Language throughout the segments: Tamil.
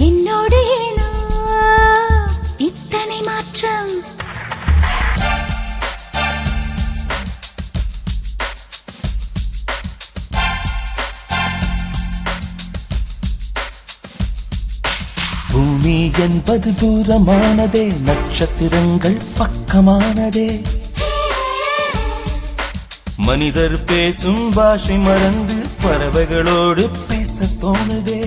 என்னோடு ஏனோ இத்தனை மாற்றம். பூமி என்பது தூரமானதே, நட்சத்திரங்கள் பக்கமானதே. மனிதர் பேசும் பாஷை மறந்து பறவைகளோடு பேச தோணுதே.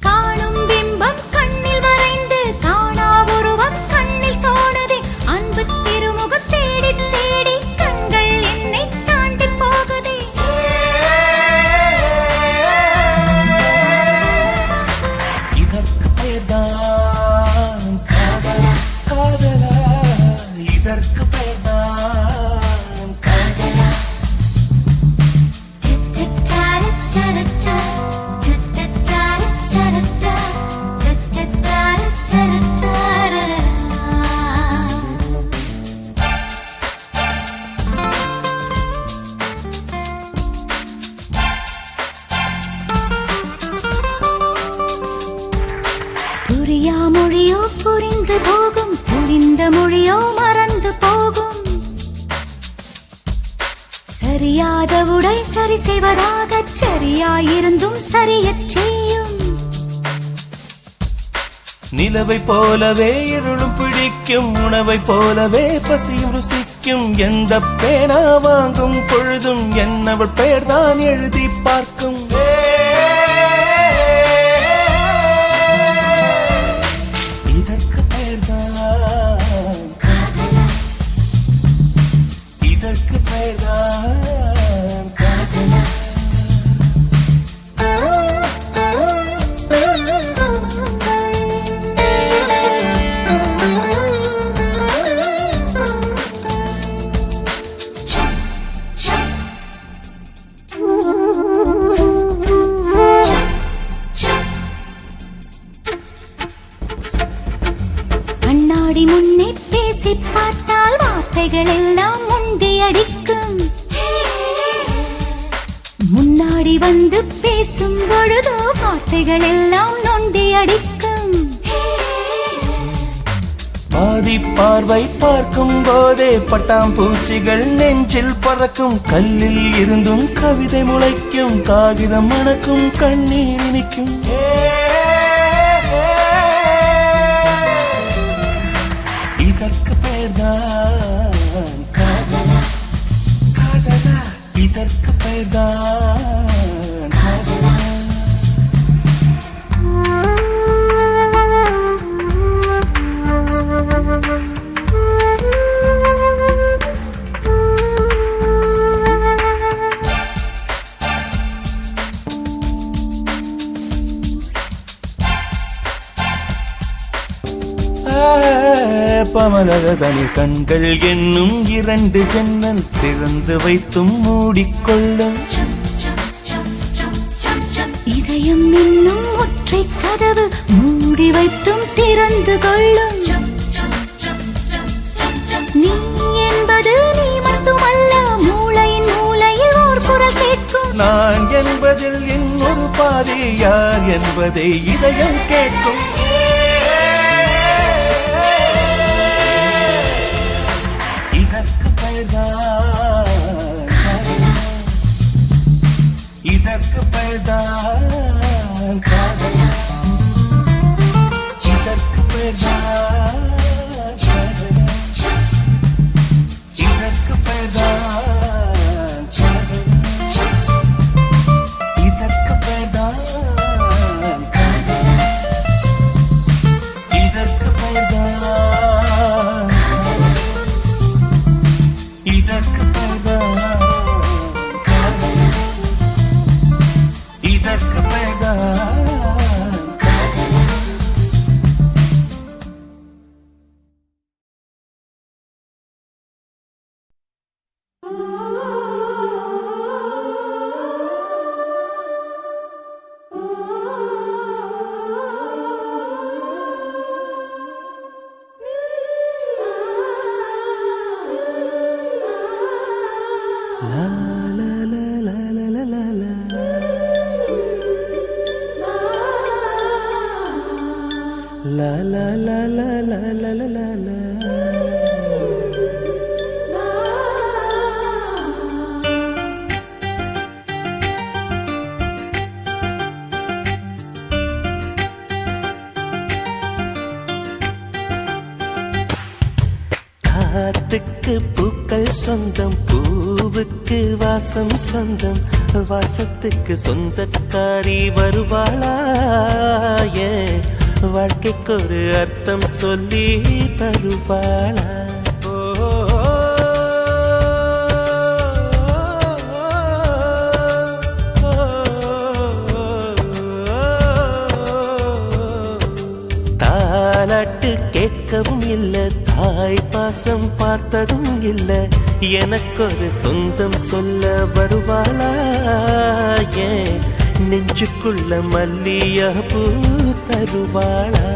காணும் பிம்பம் கண்ணில் வரைந்து காணா உருவம் கண்ணில் தோணுதே. அன்பு திருமுகம் தேடி தேடி கண்கள் என்னை தாண்டி போகுதே. இதற்கு பேர்தான் காதலா, காதலா, இதற்கு பேர்தான் காதலா. புரியா மொழியோ புரிந்து போகும், புரிந்த மொழியோ மறந்து போகும். சரியாத உடை சரி செய்வதாக சரியாயிருந்தும் சரியச் செய்யும். நிலவை போலவே இருளும் பிடிக்கும், உணவை போலவே பசியும் ருசிக்கும். எந்த பேனா வாங்கும் பொழுதும் என்னவள் பெயர்தான் எழுதி பார்க்கும். இதற்கு பெயர்தான் காதலா, இதற்கு பெயர்தான் காதலா. கண்ணாடி முன்னே பேசி பார்த்தால் வார்த்தைகள் எல்லாம் முண்டி அடிக்கும். முன்னாடி வந்து பேசும் பொழுதோ வார்த்தைகள் எல்லாம் நொண்டி அடிக்கும். பாதி பார்வை பார்க்கும் போதே பட்டாம்பூச்சிகள் நெஞ்சில் பறக்கும். கல்லில் இருந்தும் கவிதை முளைக்கும், காகிதம் மணக்கும், கண்ணீர் இனிக்கும். இதற்கு பெயர்தான் காதலா, காதலா, இதற்கு பெயர்தான் காதலா. பமலரசனி கண்கள் என்னும் இரண்டு ஜன்னல் திறந்து வைத்தும் மூடிக்கொள்ளும். இதயம் என்னும் ஒற்றை கதவு மூடி வைத்தும் திறந்து கொள்ளும். நீ என்பது நீ மட்டுமல்ல, மூளையின் மூளையில் ஓர் குரல் கேட்கும். நான் என்பதில் இன்னொரு பாதி யார் என்பதை இதயம் கேட்கும். இதற்கு பெயர்தான் காதலா, இதற்கு பெயர்தான் காதலா, இதற்கு பெயர்தான் காதலா, இதற்கு பெயர்தான் காதலா, இதற்கு பெயர்தான் காதலா, இதற்கு பெயர்தான் இதற்கு பெயர்தான் காதலா, இதற்கு பெயர்தான் காதலா. லா லா லா லா லா லா லா லா. காத்துக்கு பூக்கள் சொந்தம், பூவுக்கு வாசம் சொந்தம், வாசத்துக்கு சொந்தக்காரி வருவாளா? ஏன் வாழ்க்கைக்கு ஒரு அர்த்தம் சொல்லி தருவாளா? தாலாட்டு கேட்கவும் இல்ல, தாய் பாசம் பார்த்ததும் இல்ல, எனக்கொரு சொந்தம் சொல்ல வருவாளா? ஏன் நெஞ்சுக்குள்ள மல்லிய பூ தருவாளா?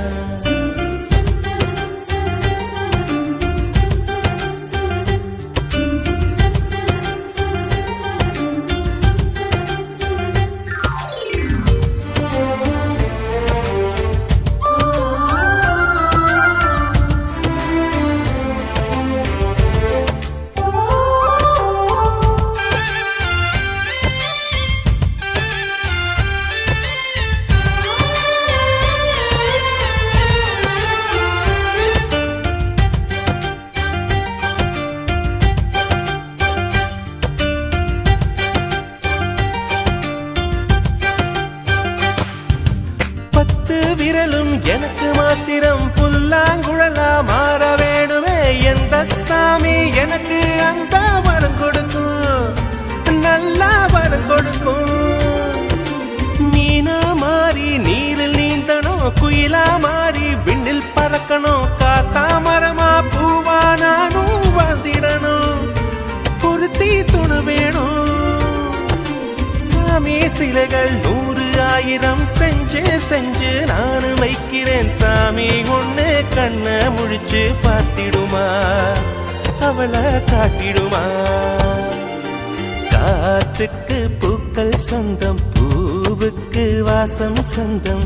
விரலும் எனக்கு மாத்திரம் புல்லாங்குழலா மாற வேணுமே. எந்த சாமி எனக்கு அந்த வரம் கொடுக்கும், நல்லா வரம் கொடுக்கும். மீனா மாறி நீரில் நீந்தணும், குயிலா மாறி விண்ணில் பறக்கணும், காத்தா மரமா பூவா நானும் வாழ்ந்திடணும். பொருத்தி துணு வேணும் சாமி, சிலைகள் 100 1000 செஞ்சு செஞ்சு நானு வைக்கிறேன் சாமி. ஒண்ணு கண்ண முழிச்சு பார்த்திடுமா, அவளை காட்டிடுமா? காத்துக்கு பூக்கள் சொந்தம், பூவுக்கு வாசம் சொந்தம்,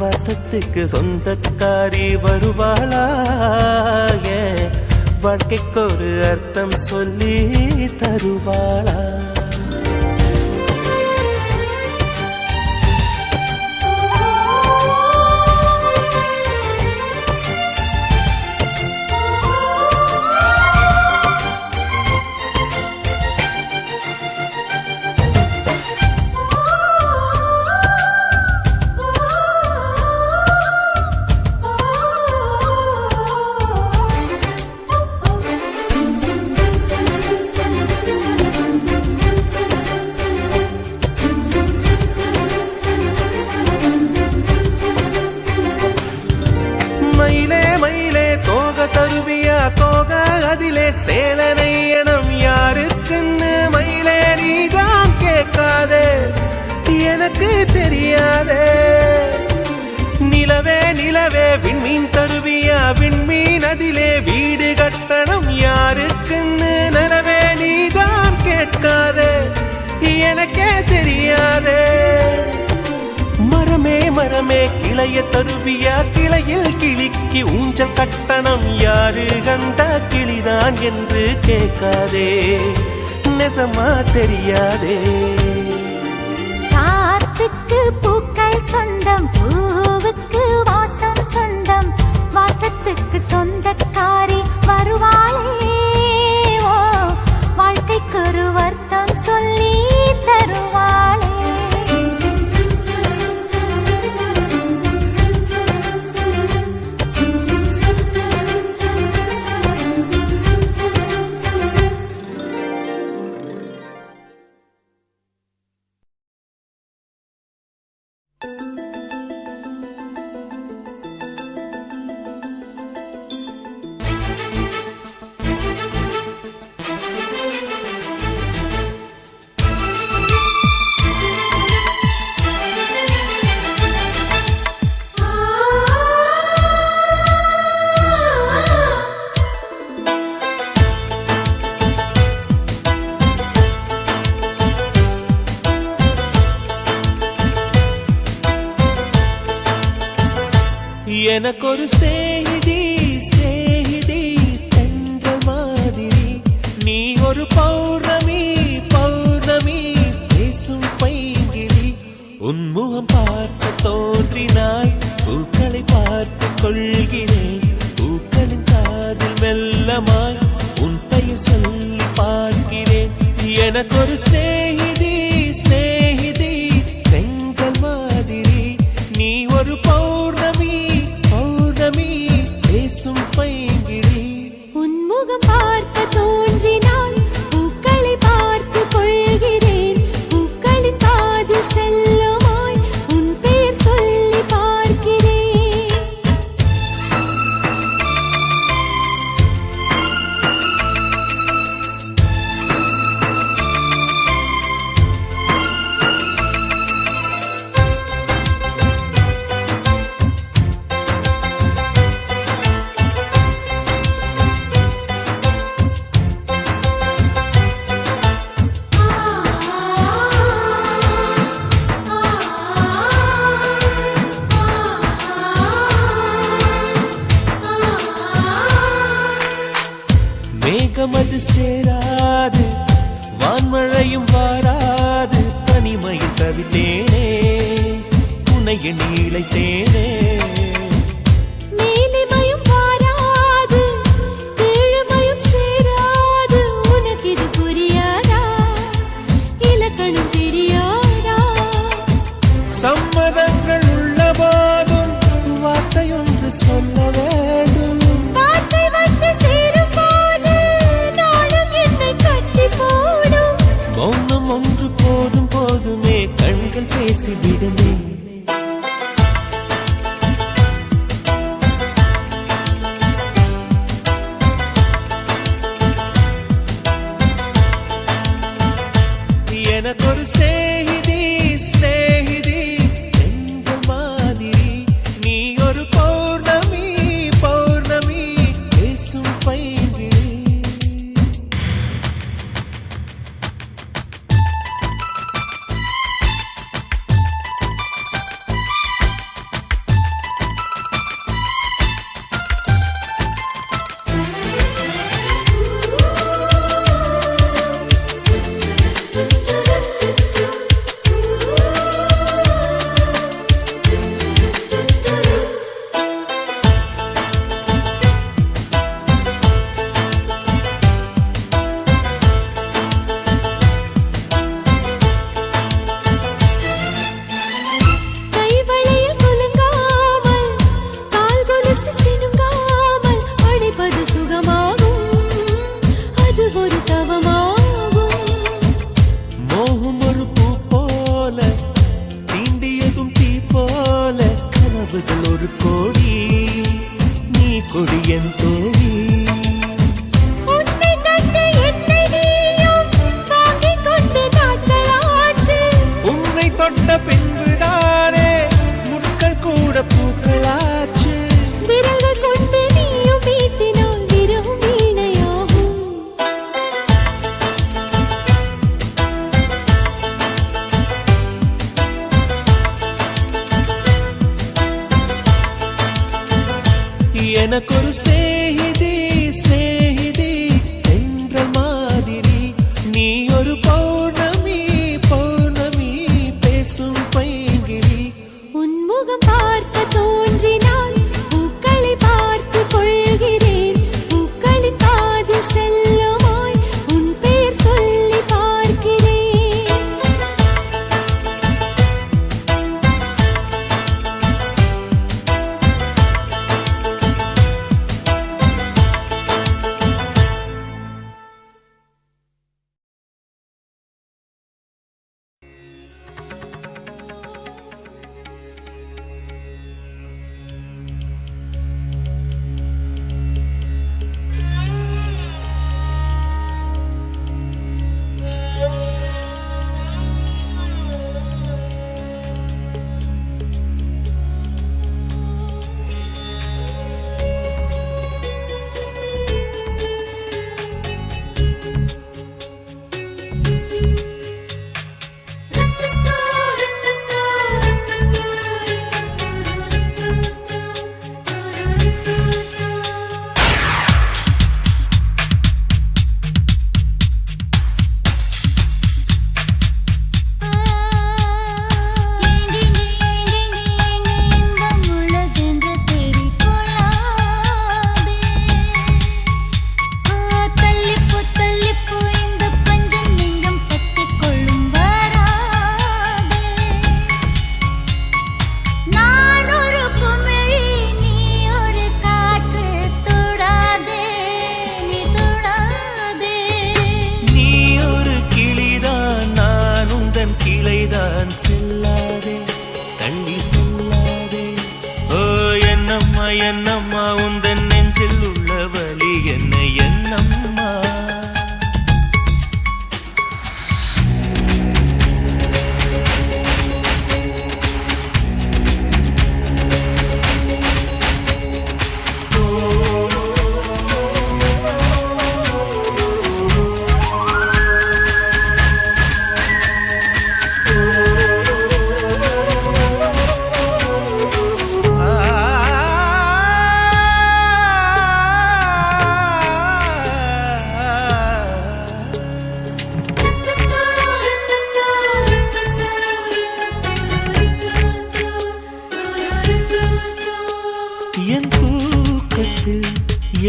வாசத்துக்கு சொந்தக்காரி வருவாளா? ஏன் வாழ்க்கைக்கு ஒரு அர்த்தம் சொல்லி தருவாளா? அதிலே சேலனையனம் யாருக்குன்னு மயிலே நீதான் கேட்காதே, எனக்கு தெரியாதே. நிலவே நிலவே விண்மீன் தருவியா, விண்மீன் அதிலே வீடு கட்டணம் யாருக்குன்னு நிலவே நீதான் கேட்காதே, எனக்கே தெரியாதே. மரமே மரமே கிளைய தருவியா, கிளையில் கிளிக்கு ஊஞ்சல் கட்டணம் யாரு கந்த கிளிதான் என்று கேட்காதே, நெசமா தெரியாதே. காத்துக்கு பூக்கள் சொந்தம், பூவுக்கு வாசம் சொந்தம், வாசத்துக்கு சொந்தக்காரி வருவாளே. ஓ வாழ்க்கைக்கு ஒரு அர்த்தம் சொல்லி தருவாளே. எனக்கொரு ஸ்நேகிதி ஸ்நேகிதி தென்றல் மாதிரி, நீ ஒரு பௌர்ணமி பௌர்ணமி பேசும் பைங்கிளி. உன்முகம் பார்க்க தோன்றினாய், பூக்களை பார்த்து கொள்கிறேன். பூக்களின் காதில் மெல்லமாய் உன் பெயர் சொல்லி பார்க்கிறேன். எனக்கொரு ஸ்நேகிதி ஸ்நேகிதி தென்றல் மாதிரி, நீ ஒரு பௌர்ணமி பௌர்ணமி பேசும் பைங்கிளி. உன்முகம் பார்க்க தோன்றினால் பூக்களை பார்த்து கொள்கிறேன். பூக்களின் காதில் செல்லுமாய் உன் பெயர் சொல்லி பார்க்கிறேன். மேகமது சேராது, வான்மழையும் வாராது, தனிமையில் தவித்தேனே, உன்னை எண்ணி இளைத்தேனே. மேலிமையும் வாராது, கீழ்மையும் சேராது, உனக்கு இது புரியாதா? இலக்கணம் தெரியாதா? சம்மதங்கள் உள்ள போதும் வார்த்தையொன்று சொல்ல வேண்டும். வார்த்தை வந்து சேரும் போது நாளும் என்னை கட்டி போடும். மௌனம் ஒன்று போதும் போதுமே, கண்கள் பேசிவிடுமே. எனக்கொரு ஸ்நேகிதி ஸ்நேகிதி தென்றல் மாதிரி, நீ ஒரு பௌர்ணமி பௌர்ணமி பேசும் பைங்கிளி. கைவளையில் குலுங்காமல், கால் கொலுசு சினுங்காமல் அணைப்பது சுகமாகும். அது ஒரு தவமாகும். மோகம் ஒரு பூ போல, தீண்டியதும் தீ போல, கனவுகள் ஒரு கோடி, நீ கொடி என் தோழி. உன்னை கண்டு என்னை நீயும் வாங்கிக் கொண்டு நாட்களாச்சு. உன்னை தொட்ட பின்புதானே முட்கள் கூட பூக்களாச்சு. விரல்கள் கொண்டு நீயும் வீட்டினால் விரவும் வீணையாகும். எனக்கொரு ஸ்நேகிதி ஸ்நேகிதி தென்றல் மாதிரி, நீ ஒரு பௌர்ணமி பௌர்ணமி பேசும் பைங்கிளி. உன்முகம் பார்க்க தோன்றினால் பூக்களை பார்த்து கொள்கிறேன். பூக்களின் காதில் செல்லுமாய் உன் பெயர் சொல்லி பார்க்கிறேன்.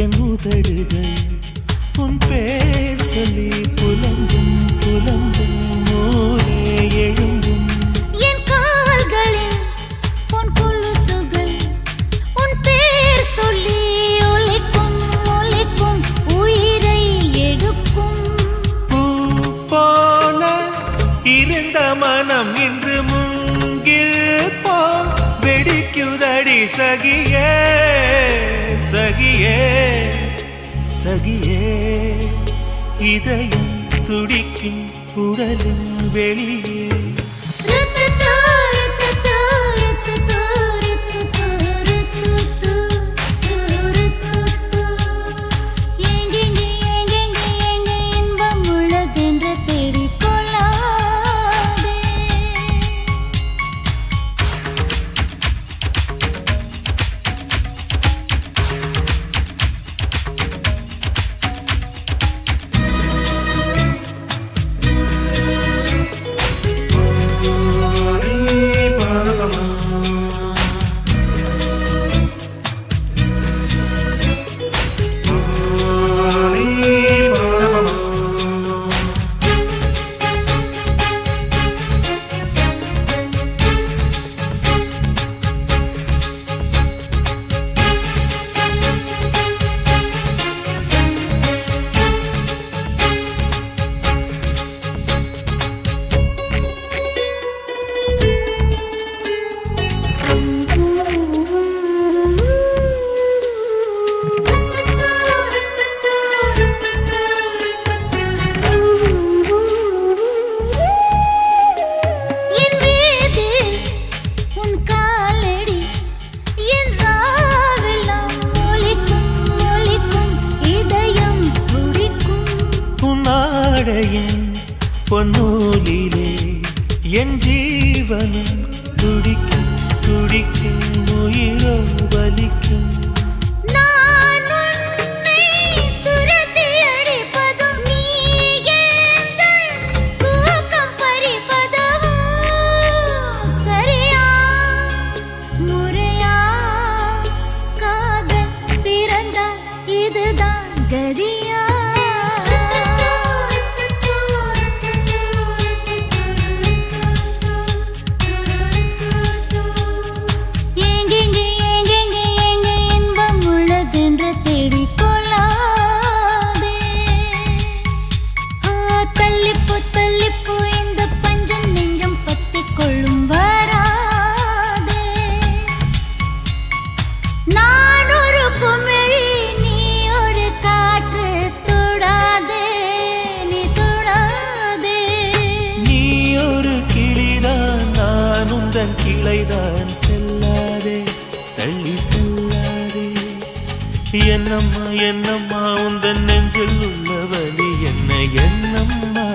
என் உதடுகள் உன் பேர் சொல்லி புலம்பும் புலம்பும் ஊரே எழும்பும் என் கால்களில் உன் கொலுசுகள் உன் பேர் சொல்லி ஒலிக்கும் ஒலிக்கும் உயிரை எடுக்கும் பூ போல இருந்த மனம் இன்று மூங்கில் போ வெடிக்குதடி சகியே சகியே சகியே இதயம் துடிக்கும் உடலின் வெளியே இன்பம் உள்ளதென்று தேடிக்கொள்ளாதே என் வீதில் உன் காலடி என் ராவெல்லாம் ஒலிக்கும் ஒலிக்கும் இதயம் துடிக்கும் உன்னாடையின் பொன்னூலிலே என் ஜீவனும் துடிக்கும் துடிக்கும் உயிரோ வலிக்கும் நான் உன்னை துரத்தி அடிப்பதும் நீ எந்தன் தூக்கம் பறிப்பதும் சரியா முறையா காதல் பிறந்தால் இதுதான் கதியா எங்கெங்கே எங்கெங்கே எங்கே இன்பம் உள்ளதென்று தேடிக்கொள்ளாதே தள்ளிப்போ இந்த பஞ்சம் நெஞ்சம் பத்திக் கொள்ளும் வராதே நான் ஒரு குமிழி நீ ஒரு காற்று தொடாதே நீ தொடாதே நீ ஒரு கிளிதான் நான் உந்தன் கிளைதான் செல்லாதே தள்ளி செல்லாதே என்னம்மா என்னம்மா உந்தன் நெஞ்சில் உள்ள வலி என்ன என்னம்மா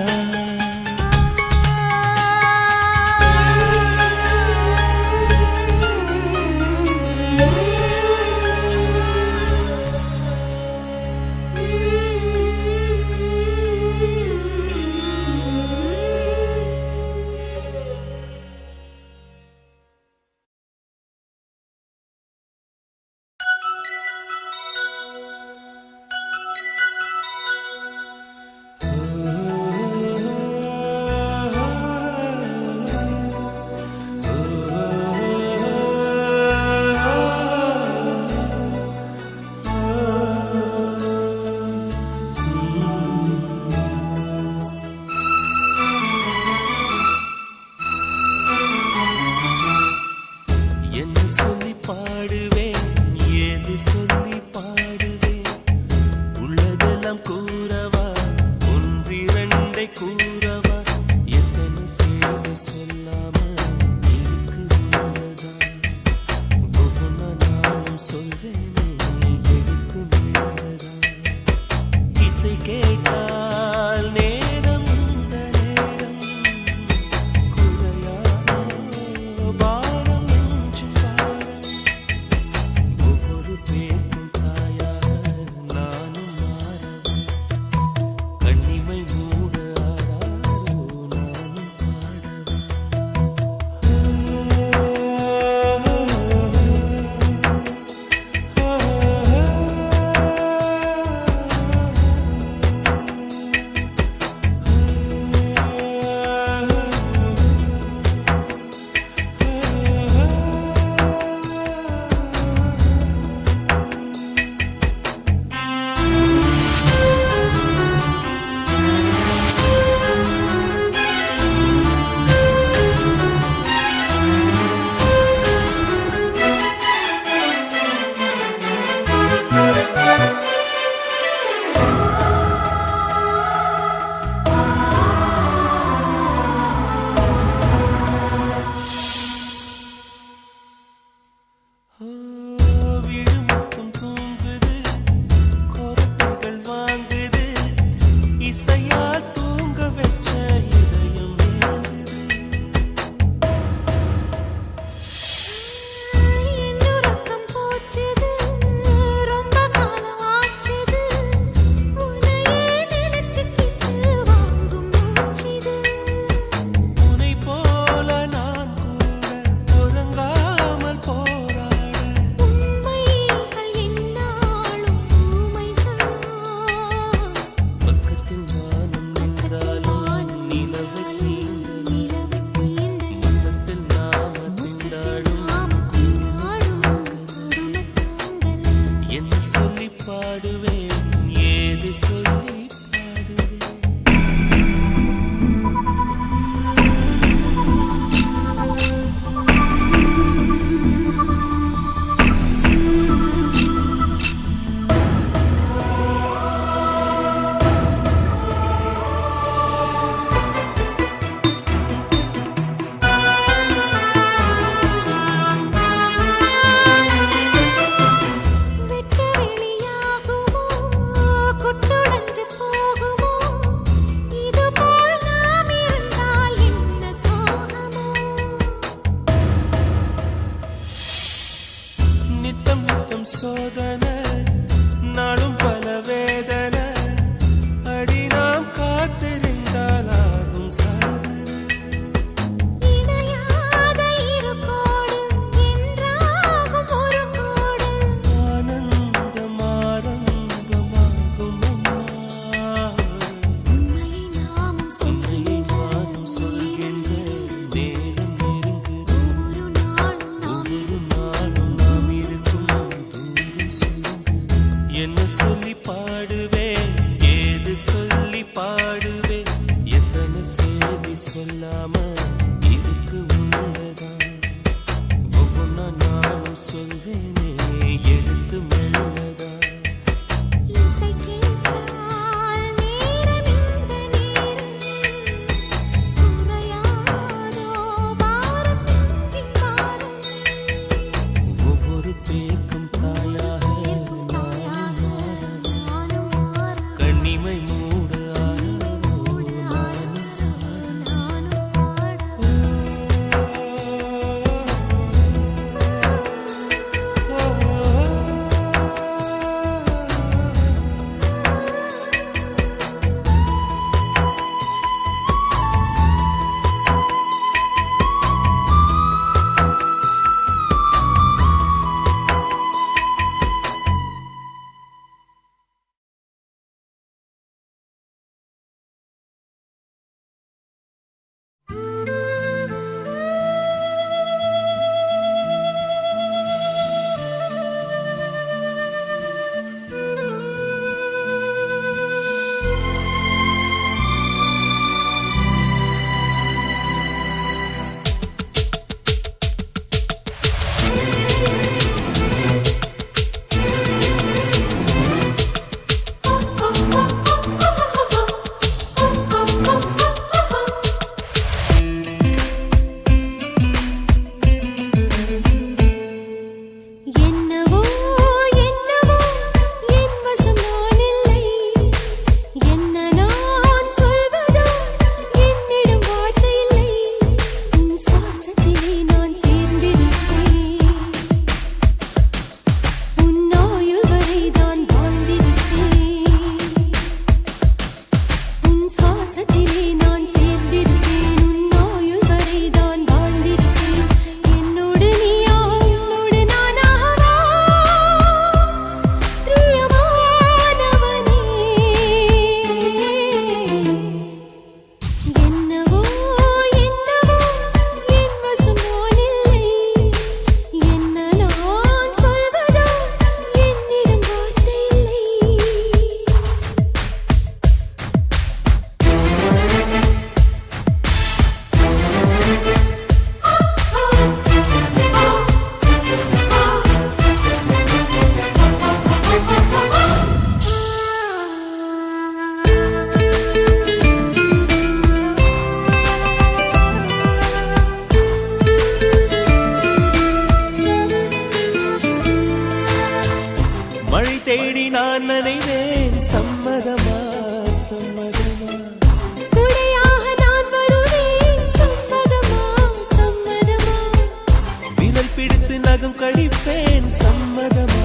பிடித்து நகம் கழிப்பேன் சம்மதமா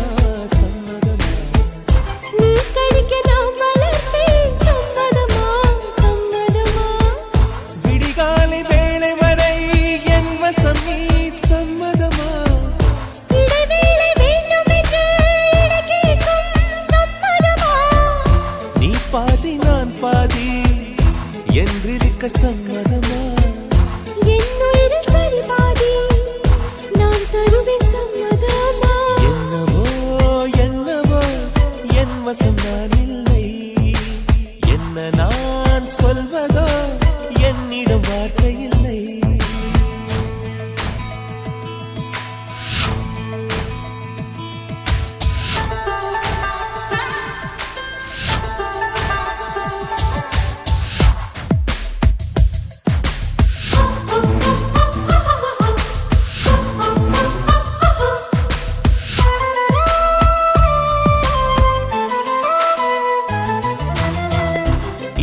சம்மதமா நீ கழிக்க நான் வளர்ப்பேன் சம்மதமா சம்மதமா விடிகாலை வேளை வரை என் வசம் நீ சம்மதமா இடைவேளை வேண்டும் என்று கேட்கும் சம்மதமா நீ பாதி நான் பாதி என்றிருக்க சம்மதமா என் உயிரில் சரி பாதி நான் தருவேன் சம்மதமா என்னவோ என்னவோ என் வசம் நான் இல்லை என்ன நான் சொல்வதோ என்னிடம் வார்த்தை இல்லை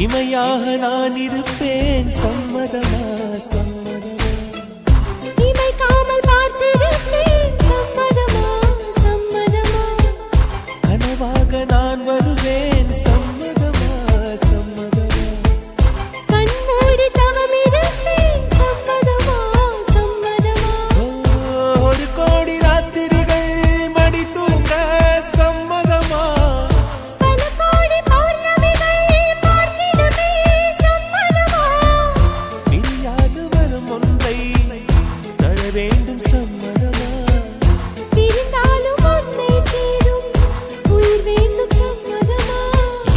இமையாக நான் இருப்பேன் சம்மதமா சம்மதமா இமைக்காமல் பார்த்திருப்பேன் சம்மதமா சம்மதமா கனவாக நான் வருவேன் சம்மதமா சம்மதமா கண்மூடி தவம் இருப்பேன் சம்மதமா சம்மதமா ஒரு கோடி ராத்திரிகள் மடி தூங்க சம்மதமா பல கோடி பௌர்ணமிகள் பார்த்திடுமே சம்மதமா பிரியாது வரும் ஒன்றை தர வேண்டும் சம்மதமா பிரிந்தாலும் உன்னை தேடும் உயிர் வேண்டும் சம்மதமா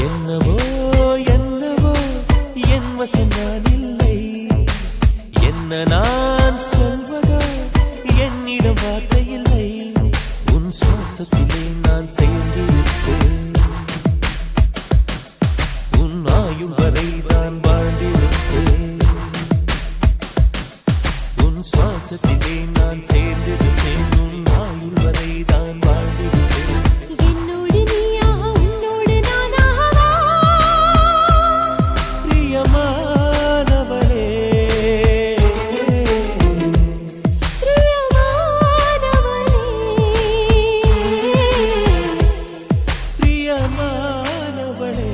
என்னவோ என்னவோ என் வசம் நான் இல்லை என்ன நான் சொல்வதோ என்னிடம் வார்த்தை இல்லை உன் சுவாசத்திலே நான் சேர்ந்திருப்பேன் உன் ஆயுள் வரை நான் வாழ்ந்திருப்பேன் உன் சுவாசத்திலே நான் சேர்ந்திருப்பேன் உன் ஆயுள் வரை தான் வாழ்ந்திருப்பேன் என்னோடு நீயாக உன்னோடு நானாகவா பிரியமானவளே பிரியமானவனே பிரியமானவளே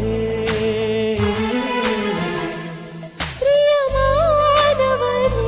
பிரியமானவனே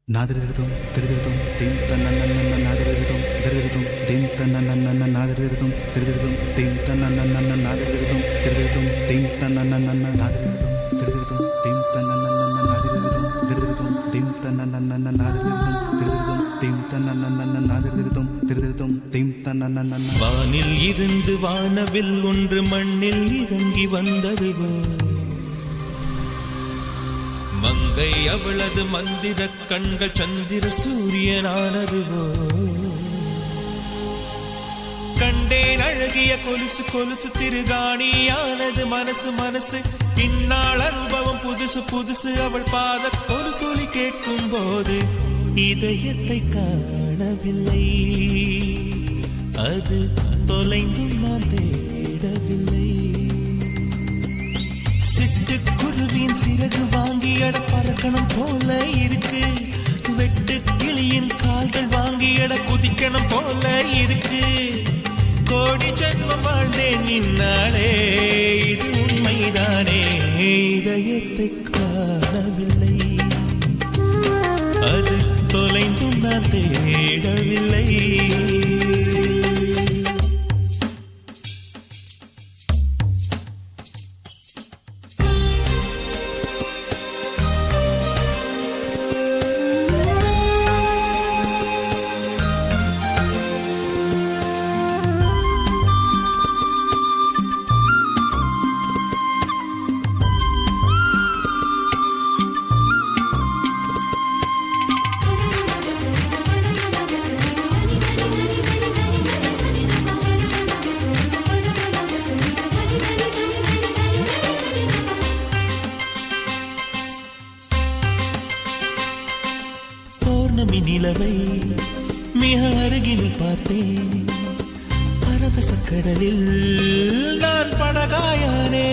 நாதரிருதும் திருதிருதும் தீம் தன்னன்னன்ன நாதரிருதும் திருதிருதும் தீம் தன்னன்னன்ன நாதரிருதும் திருதிருதும் தீம் தன்னன்னன்ன நாதரிருதும் திருதிருதும் தீம் தன்னன்னன்ன நாதரிருதும் திருதிருதும் தீம் தன்னன்னன்ன நாதரிருதும் திருதிருதும் தீம் தன்னன்னன்ன நாதரிருதும் திருதிருதும் தீம் தன்னன்னன்ன நாதரிருதும் திருதிருதும் தீம் தன்னன்னன்ன வானில் இருந்து வானவில் ஒன்று மண்ணில் இறங்கி வந்ததுவோ மங்கை அவளது மந்திர கண்கள் சந்திர சூரியனானதுவோ கண்டேன் அழகிய கொலுசு கொலுசு திருகாணியானது மனசு மனசு பின்னாள் அனுபவம் புதுசு புதுசு அவள் பாத கொலுசொலி கேட்கும் போது இதயத்தை காணவில்லை அது தொலைந்தும் நான் தேடவில்லை சிட்டுக்குருவின் சிறகு வாங்கி அட பறக்கணும் போல இருக்கு வெட்டு கிளியின் கால்கள் வாங்கி அட குதிக்கணும் போல இருக்கு கோடி ஜன்மம் வாழ்ந்தேன் நின்னாலே இது உண்மைதானே இதயத்தை காணவில்லை அது தொலைந்தும் நான் தேடவில்லை பௌர்ணமி நிலவை மிக அருகில் பார்த்தேன். பரவச கடலில் நான் படகாயானே.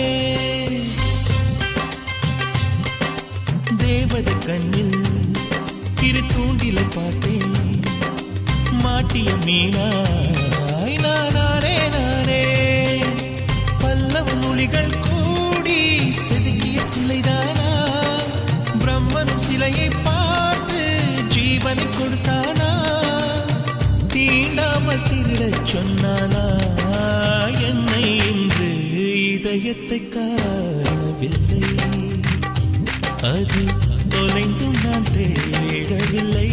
சொன்னானா என்னை இன்று இதயத்தை காணவில்லை, அது தொலைந்தும் நான் தேடவில்லை.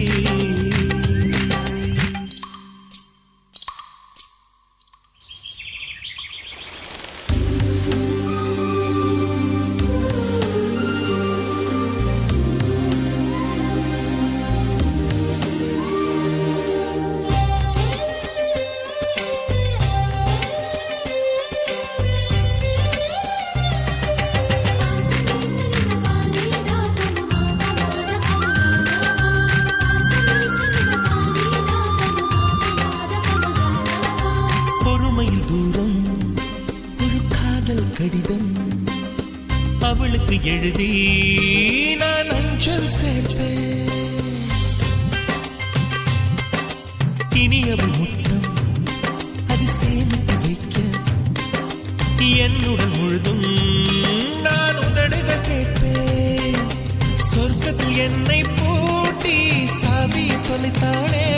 அவளுக்கு எழுதி நான் அஞ்சல் சேர்ப்பேன். இனி அவள் முத்தம் அது சேமித்து வைக்க என்னுடன் முழுதும் நான் உதடுகள் கேட்பேன். சொர்க்கத்தில் என்னை பூட்டி சாவியை தொலைத்தாளே,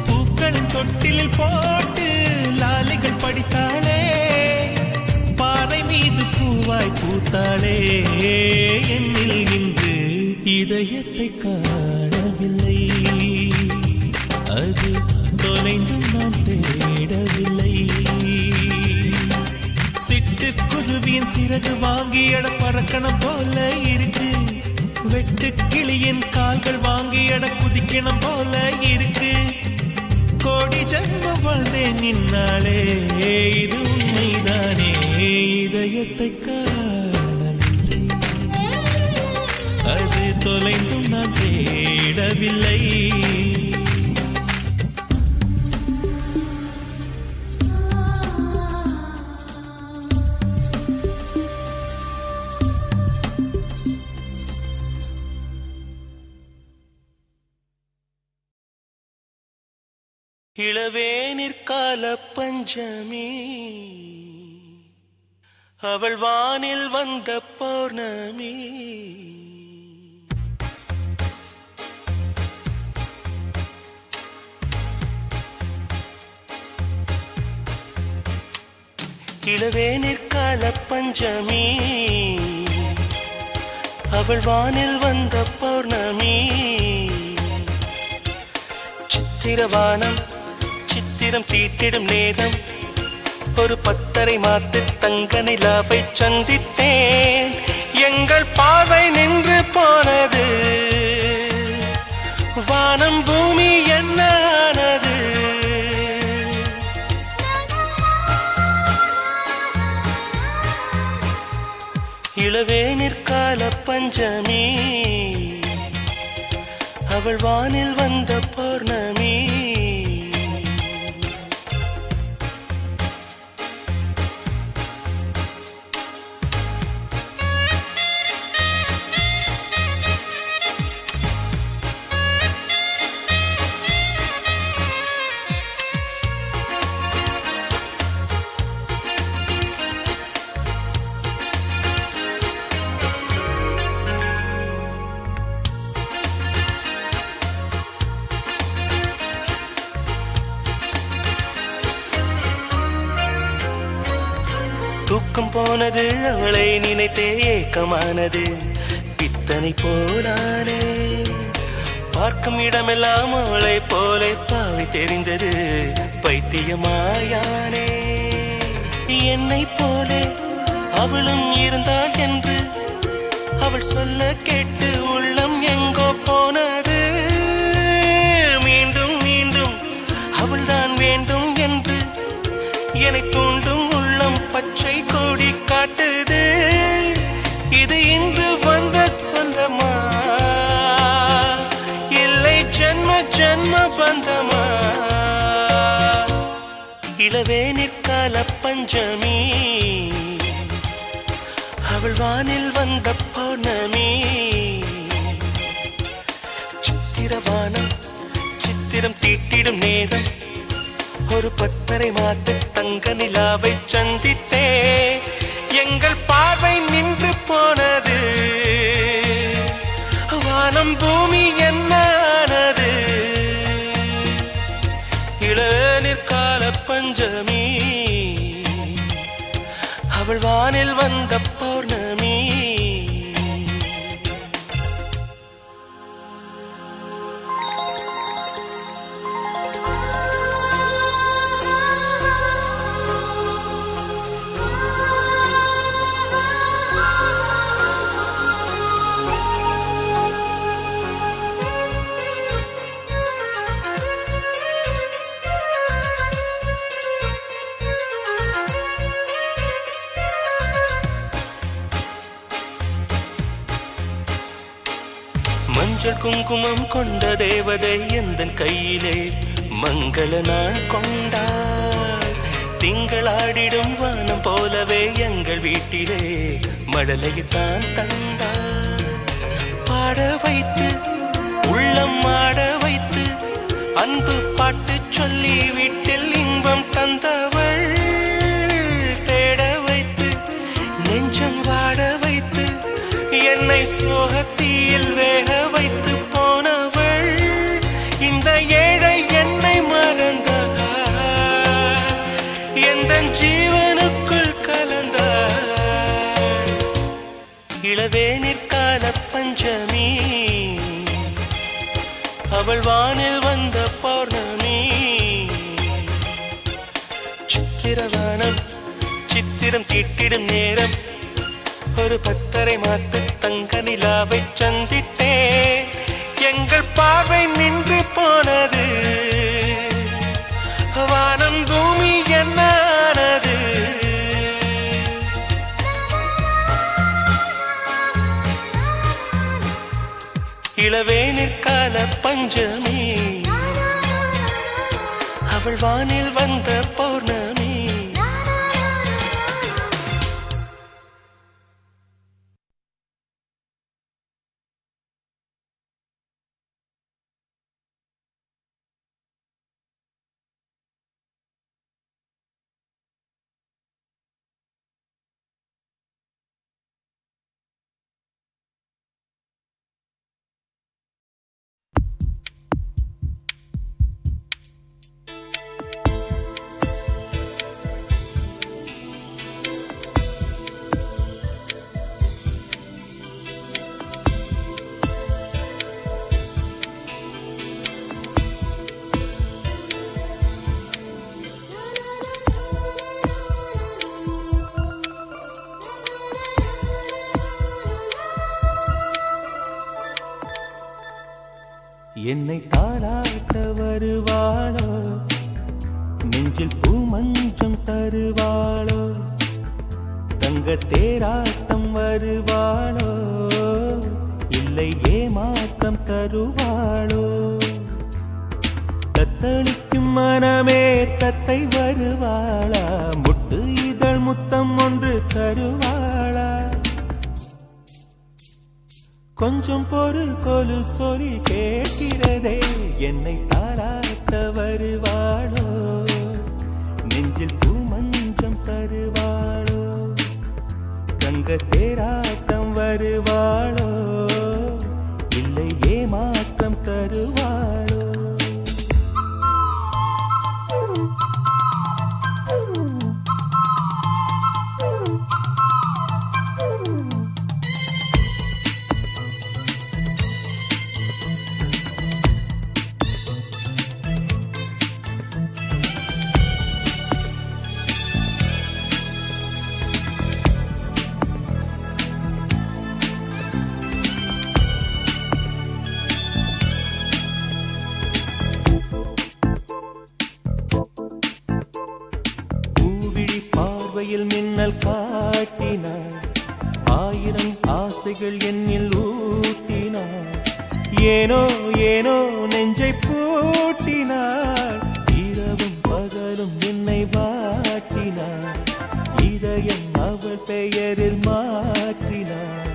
பூக்களின் தொட்டிலில் போட்டு லாலிகள் படித்தாளே, பாறை மீது பூவாய் பூத்தாளே, என்னில் இன்று இதயத்தை காணவில்லை, அது தொலைந்தும் நான் தேடவில்லை. சிட்டுக்குருவியின் சிறகு வாங்கி எட பறக்கணும் போல இருக்கு, வெட்டு கிளியின் கால்கள் வாங்கி எட குதிக்கணும் போல இருக்கு. கோடி ஜன்மம் வாழ்ந்தேன் நின்னாலே, இது உண்மைதானே, இதயத்தை காணவில்லை, அது தொலைந்தும் நான் தேடவில்லை. இளவேனிற்கால பஞ்சமி, அவள் வானில் வந்த பௌர்ணமி, இளவேனிற்கால பஞ்சமி, அவள் வானில் வந்த பௌர்ணமி. சித்திரவானம் சித்திரம் தீட்டிடும் நேரம், ஒரு பத்தரை மாத்து தங்க நிலாவை சந்தித்தேன். எங்கள் பார்வை நின்று போனது, வானம் பூமி என்ன ஆனது. இளவேனிற்கால பஞ்சமி, அவள் வானில் வந்த பௌர்ணமி. தூக்கம் போனது, அவளை நினைத்தே ஏக்கமானது, பித்தனை போனானே. பார்க்கும் இடமெல்லாம் அவளை போலே பாவை தெரிந்தது, பைத்தியமாயானே. என்னை போலே அவளும் இருந்தாள் என்று அவள் சொல்ல கேட்டு உள்ளம் எங்கோ போனது. மீண்டும் மீண்டும் அவள்தான் வேண்டும் என்று என்னை தூண்டும் உள்ளம் பச்சை கொடி காட்டுது. இது இன்று வந்த சொந்தமா, இல்லை ஜன்ம ஜன்ம பந்தமா. இளவேனிற்கால பஞ்சமி, அவள் வானில் வந்த பௌர்ணமி. சித்திரவானம் சித்திரம் தீட்டிடும் நேரம், ஒரு பத்தரை மாத்து தங்க நிலாவை சந்தித்தே. எங்கள் பார்வை நின்று போனது, வானம் பூமி என்ன ஆனது. இளவேனிற்கால பௌர்ணமி. மஞ்சள் குங்குமம் கொண்ட தேவதை எந்தன் கையிலே மங்கள நாள் கொண்டாள். திங்களாடிடும் வானம் போலவே எங்கள் வீட்டிலே மழலையைத்தான் தந்தாள். பாட வைத்து உள்ளம் ஆட வைத்து அன்பு பாட்டு சொல்லி வீட்டில் இன்பம் தந்தவள். தேட வைத்து நெஞ்சம் வாட வைத்து என்னை சோகத்தீயில் வேக வைத்து போனவள். இந்த ஏழை என்னை மறந்தாள், எந்த ஜீவனுக்குள் கலந்தாள். இளவேனிற்கால பஞ்சமி, அவள் வானில் வந்த பௌர்ணமி. சித்திரவானம் சித்திரம் தீட்டிடும் நேரம், ஒரு பத்தரை மாத்து தங்க நிலாவை சந்தித்தே எங்கள் பார்வை நின்று போனது. வானம் பூமி என்னானது. இளவேனிற்கால பஞ்சமி, அவள் வானில் வந்த பௌர்ணமி. என்னை தாளாட்ட வருவாளோ, நெஞ்சில் பூமஞ்சம் தருவாளோ, தங்க தேராட்டம் வருவாளோ, இல்லை ஏமாற்றம் தருவாளோ. தத்தளிக்கும் மனமே தத்தை வருவாளா, முட்டு இதழ் முத்தம் ஒன்று தருவாளா. கொஞ்சம் பொறு கொலு சொல்லி கேட்கிறதே, என்னை தாராட்ட வருவாளோ, நெஞ்சில் பூமஞ்சம் தருவாளோ, தங்க தேராட்டம் வருவாளோ, இல்லை ஏமாற்றம் தருவாளோ. மின்னல் காட்டினாள், ஆயிரம் ஆசைகள் என்னில் ஊட்டினாள். ஏனோ ஏனோ நெஞ்சை பூட்டினாள், இரவும் பகலும் என்னை வாட்டினாள். இதயம் அவள் பெயரில் மாற்றினாள்,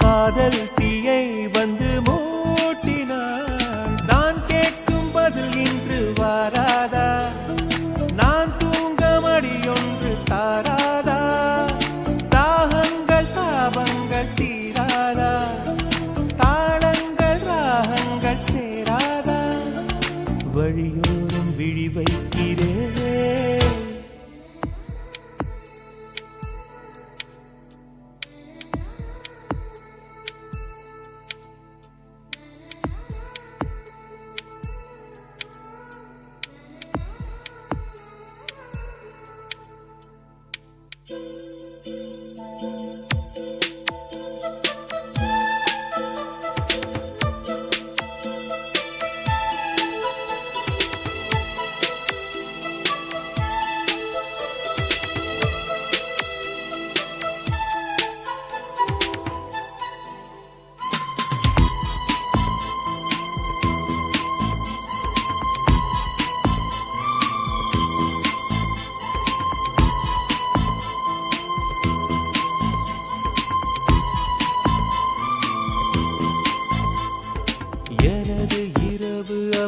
காதல் தீயை வந்து மூட்டினாள். நான் கேட்கும் பதில் இன்று வாராதா, நான் தூங்க மடியொன்று தாராதா. தாகங்கள் தாபங்கள் தீராதா, தாளங்கள் ராகங்கள் சேராதா. வழியோரம் விழி வைக்கிறேன்,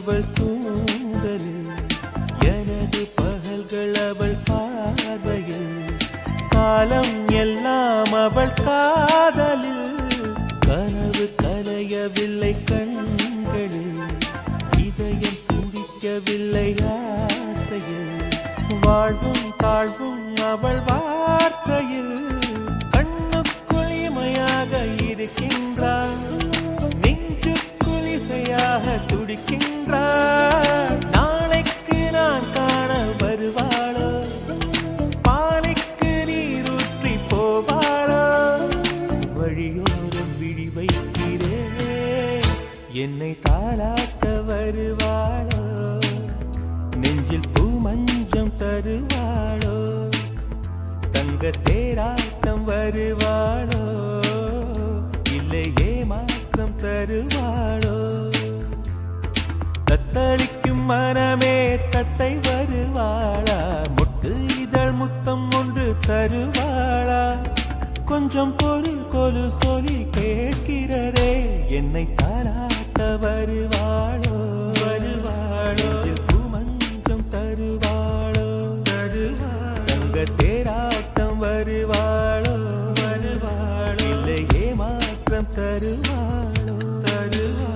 அவள் தூங்கலில் எனது பகல்கள் அவள் பார்வையில் காலம் எல்லாம் அவள் காதலில் கனவு கலையவில்லை கண்களில் இதயம் துடிக்கவில்லை ஆசையில் வாழ்வும் தாழ்வும் அவள் வார்த்தையில் கண்ணுக்குள் இமையாக இருக்கின்றாள் நெஞ்சுக்குள் இசையாக துடிக்கின்றாள் நாளைக்கு நான் காண வருவாளோ பாலைக்கு நீரூற்றி போவாளோ வழியோரம் விழி வைக்கிறேன் என்னை தாளாட்ட வருவாளோ நெஞ்சில் பூ மஞ்சம் தருவாளோ தங்க தேராட்டம் வருவாளோ இல்லை ஏமாற்றம் தருவாளோ தத்தளிக்கும் மனமே தத்தை வருவாளா முட்டு இதழ் முத்தம் ஒன்று தருவாளா கொஞ்சம் பொருள் கொலு சொல்லி கேட்கிறதே என்னை தாளாட்ட வருவாளோ வருவாளோ பூமஞ்சம் தருவாளோ தருவாளோ தங்க தேராட்டம் வருவாளோ வருவாளோ இல்லை ஏமாற்றம் தருவாளோ தருவாளோ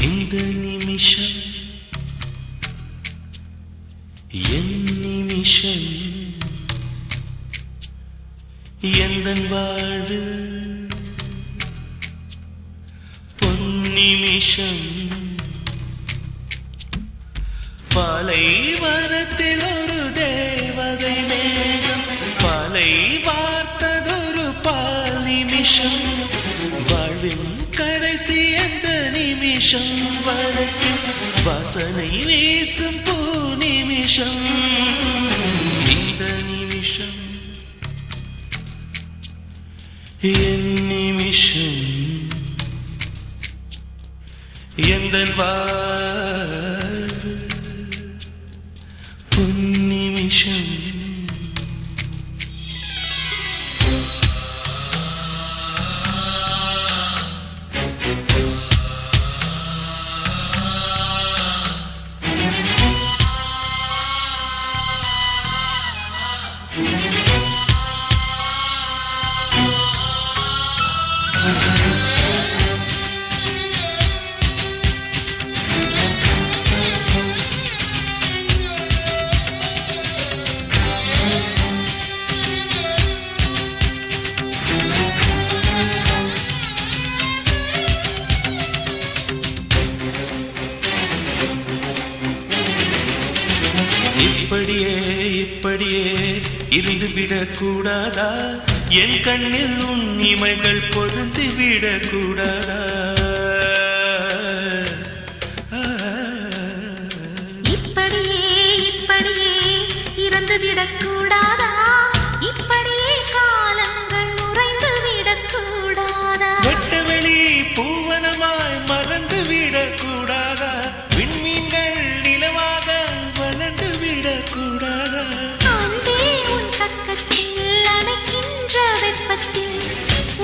இந்த நிமிஷம் என் நிமிஷம் எந்தன் வாழ்வில் பொன்னிமிஷம் பாலைவனத்தில் ஒரு தேவதை மேகம் பாலை வார்த்ததொரு பால் நிமிஷம் வாழ்வின் கடைசி அந்த நிமிஷம் வரைக்கும் வாசனை வீசும் பூ நிமிஷம் இந்த நிமிஷம் என் நிமிஷம் எந்தன் வாழ்வு பொன் நிமிஷம் இப்படியே இப்படியே இருந்து விடக்கூடாதா என் கண்ணில் உன் இமைகள் பொருந்தி விடக்கூடாதா இப்படியே இப்படியே இறந்து விடக்கூடாதா இப்படியே காலங்கள் உறைந்து விடக்கூடாதா வெட்டவெளி பூவனமாய் மறந்து விடக்கூடாதா விண்மீன்கள் நிலவாக வளர்ந்து விடக்கூடாதா அன்பே உன் பக்கத்தில் அணைக்கின்ற வெப்பத்தில்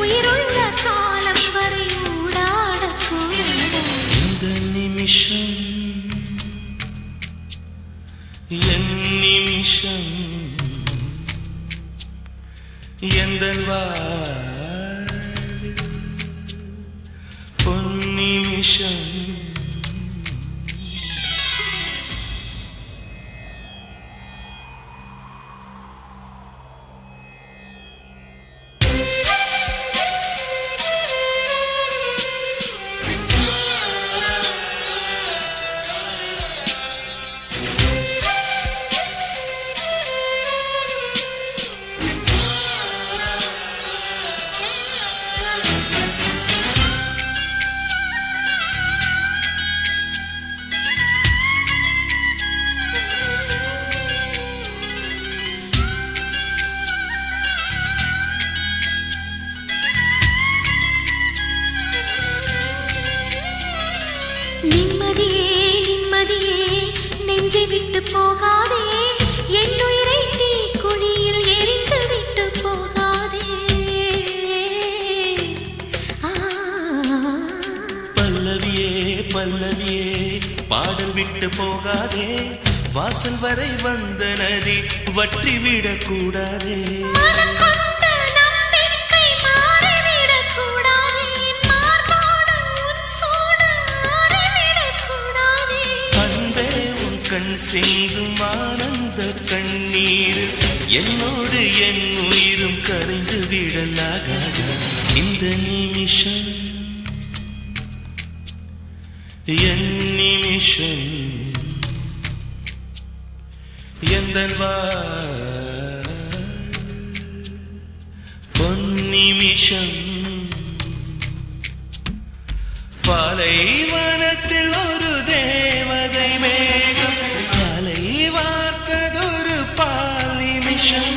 உயிருள்ள காலம் வரை ஊடாடக்கூடாதா இந்த நிமிஷம் என் நிமிஷம் எந்தன் வாழ்வு பொன் நிமிஷம் நிம்மதியே நிம்மதியே நெஞ்சை விட்டு போகாதே என் உயிரை தீ குழியில் எரிந்து விட்டு போகாதே பல்லவியே பல்லவியே பாடல் விட்டு போகாதே வாசல் வரை வந்த நதி வற்றி விடக்கூடாதே கண் செய்தும் ஆனந்த கண்ணீர் என்னோடு என் உயிரும் கரைந்து விடலாகாது இந்த நிமிஷம் என் நிமிஷம் எந்தன் பொன்னிமிஷம் பாலைவனத்தில் ஒரு தேவதை மேகம் காலை வார்த்ததொரு பால் நிமிஷம்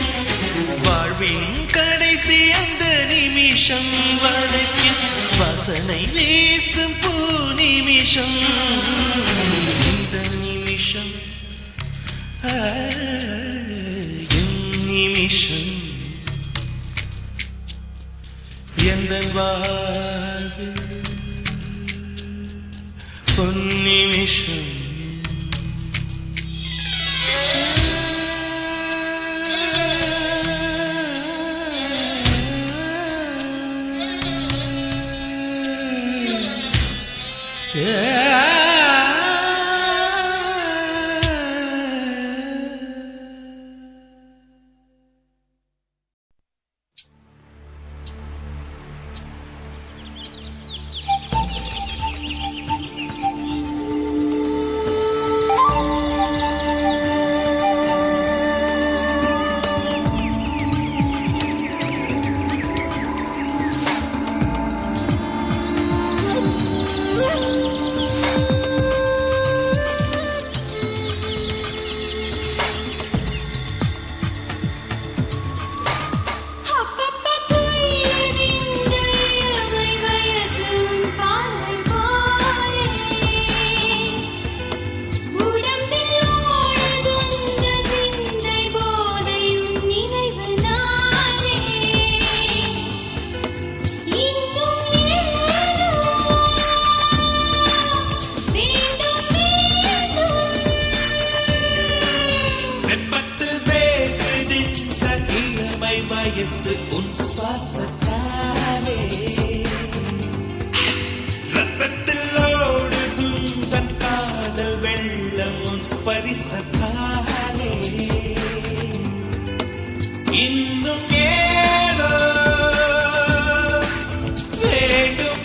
வாழ்வின் கடைசி அந்த நிமிஷம் வரைக்கும் வாசனை வீசும் பூ நிமிஷம் இந்த நிமிஷம் என் நிமிஷம் எந்தன் வாழ்வில் பொன்னிமிஷம் வயசு உன் சுவாசத்தாலே ரத்தத்தில் ஓடுதும் தன் காதல் வெள்ளம் உன் ஸ்பரிசத்தாலே இன்னும் ஏதோ வேண்டும்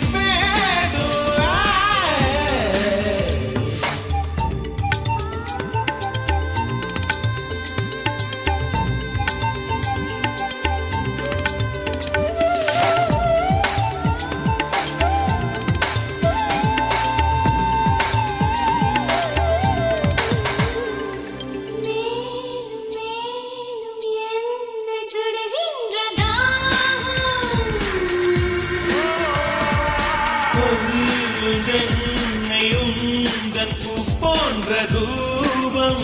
போன்ற தூபம்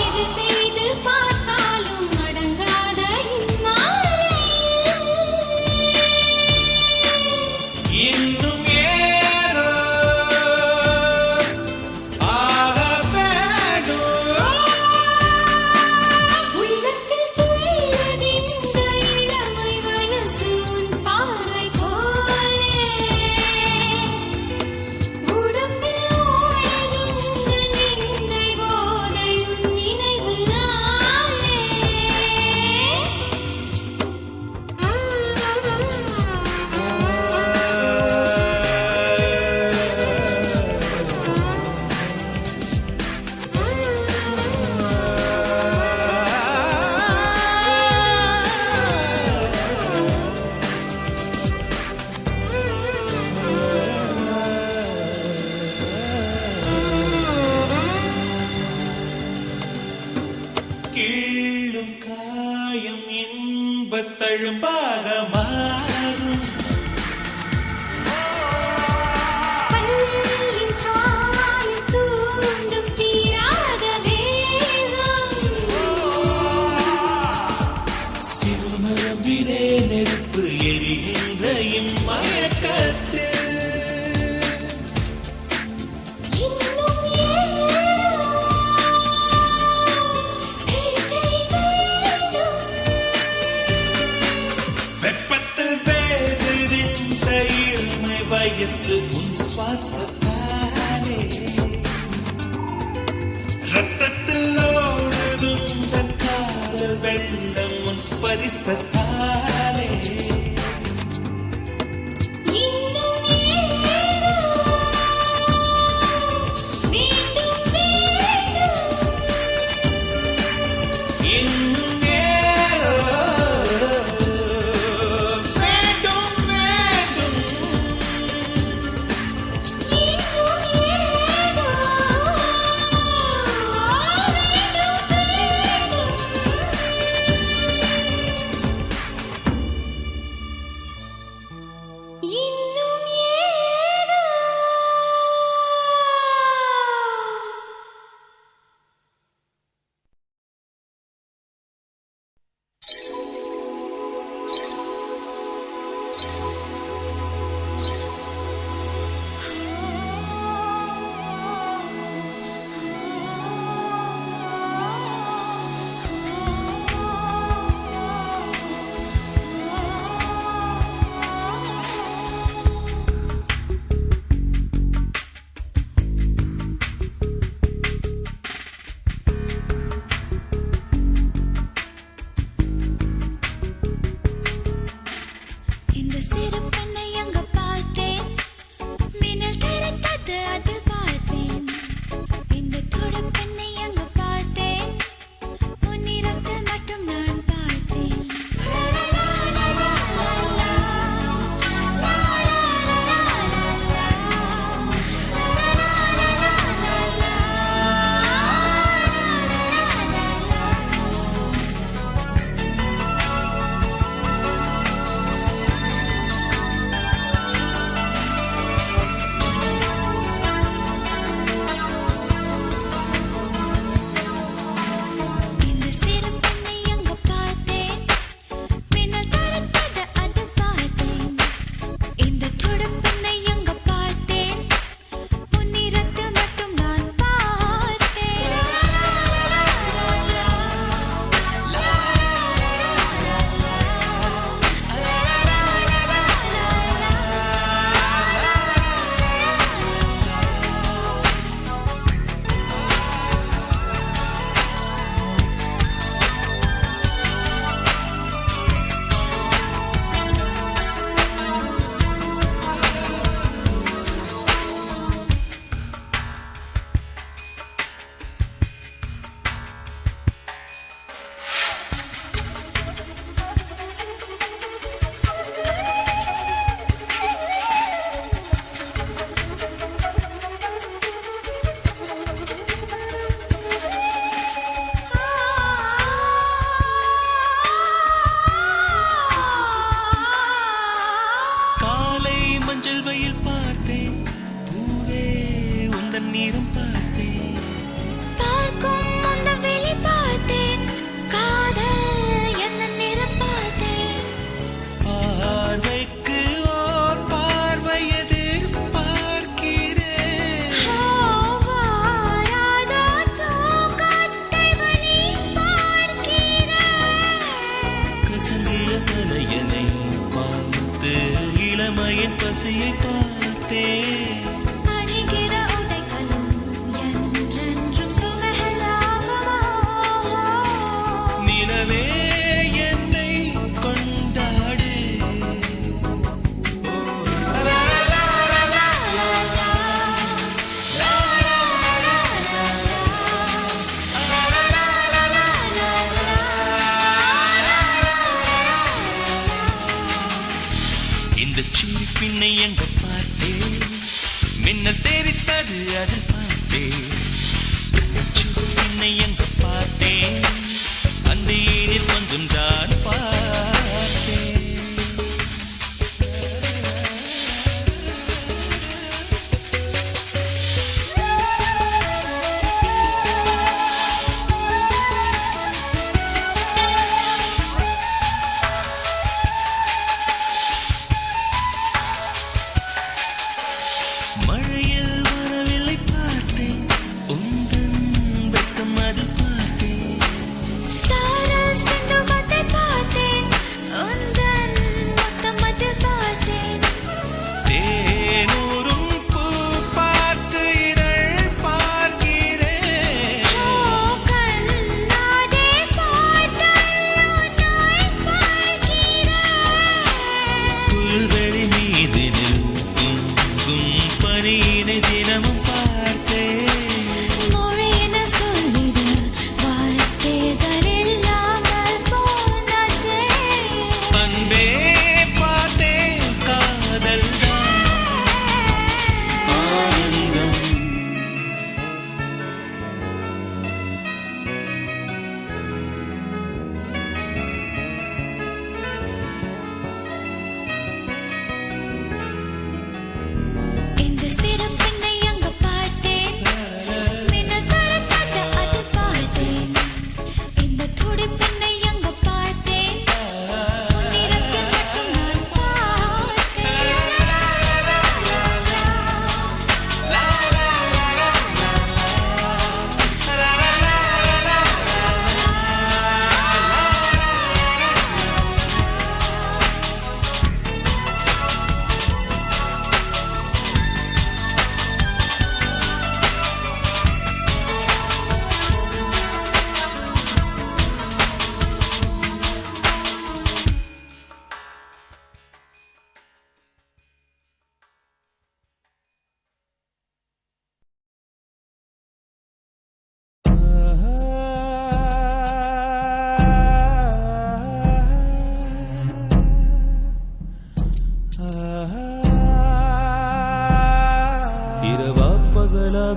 இது செய்து பார்த்தாலும் அடங்காத இன்னும் ஏதோ ஆக உள்ளத்தில் துள்ளுது இந்த இளமை மனசு உன் பார்வை போலே உடம்பில் வயசு உன் சுவாசத்தாலே ரத்தத்தில் ஓடுதும் தன் காதல் வெள்ளம் உன் ஸ்பரிசத்தாலே பசியை பார்த்தேன் நிலவே என்னை கொண்டாடு இந்த சின்ன பின்னை எங்க பார்த்தேன் மின்னல் தெரித்தது அதில் பார்த்தேன் இந்த சின்ன பின்னை எங்க பார்த்தேன் அந்த ஏனில் கொஞ்சம் தான் பார்த்தேன் மழையில் வரவில்லை பார்த்தேன் உந்தன் வெட்கம் அது பார்த்தேன்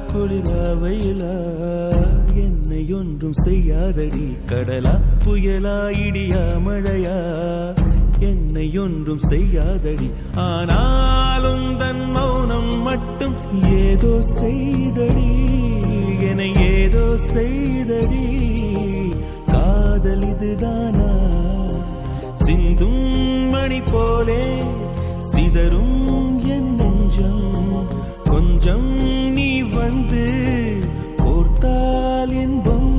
குளிரா வெயிலா என்னை ஒன்றும் செய்யாதடி கடலா புயலா இடியா மழையா என்னை ஒன்றும் செய்யாதடி ஆனாலும் தன் மௌனம் மட்டும் ஏதோ செய்தடி என ஏதோ செய்தடி காதல் இதுதானா சிந்தும் மணி போலே சிதறும் என் நெஞ்சம் கொஞ்சம் நீ வந்து கோர்த்தால் இன்பம்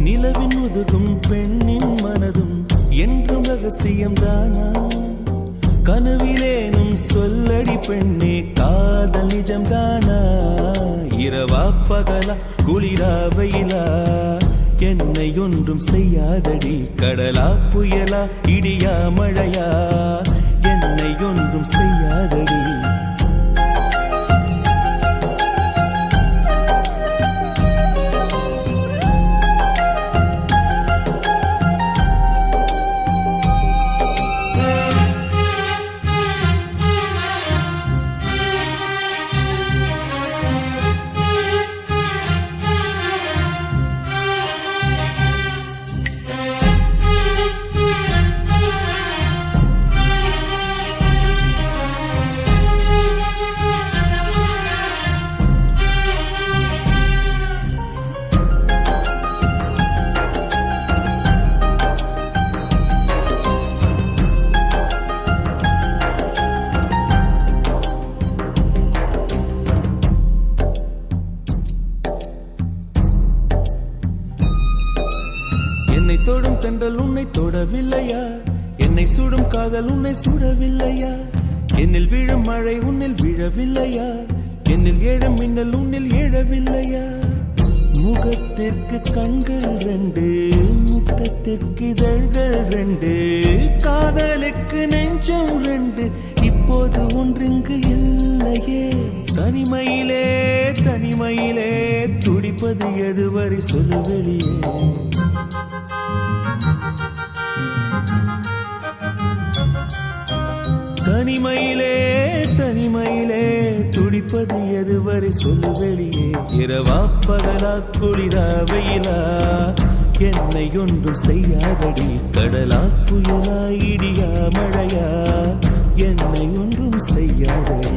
நிலவின் முதுகும் பெண்ணின் மனதும் என்றும் ரகசியம் தானா கனவிலேனும் சொல்லடி பெண்ணே காதல் நிஜம் தானா இரவா பகலா குளிரா வெயிலா என்னை ஒன்றும் செய்யாதடி கடலா புயலா இடியா மழையா என்னை ஒன்றும் செய்யாதடி என்னை தொடும் தென்றல் உன்னை தொடவில்லையா என்னை சுடும் காதல் உன்னை சுடவில்லையா என்னில் விழும் மழை உன்னில் விழவில்லையா என்னில் ஏழும் மின்னல் உன்னில் எழவில்லையா முகத்திற்கு கண்கள் ரெண்டு முத்தத்திற்கு இதழ்கள் ரெண்டு காதலுக்கு நெஞ்சம் ரெண்டு இப்போது ஒன்றிங்கு இல்லையே தனிமையிலே தனிமையிலே துடிப்பது எதுவரை சொல்லு வெளியே தனிமையிலே தனிமையிலே துடிப்பது எதுவரை சொல்லு வெளியே இரவா பகலா குளிரா வெயிலா என்னை ஒன்றும் செய்யாதடி கடலா புயலா இடியா மழையா என்னை ஒன்றும் செய்யாதடி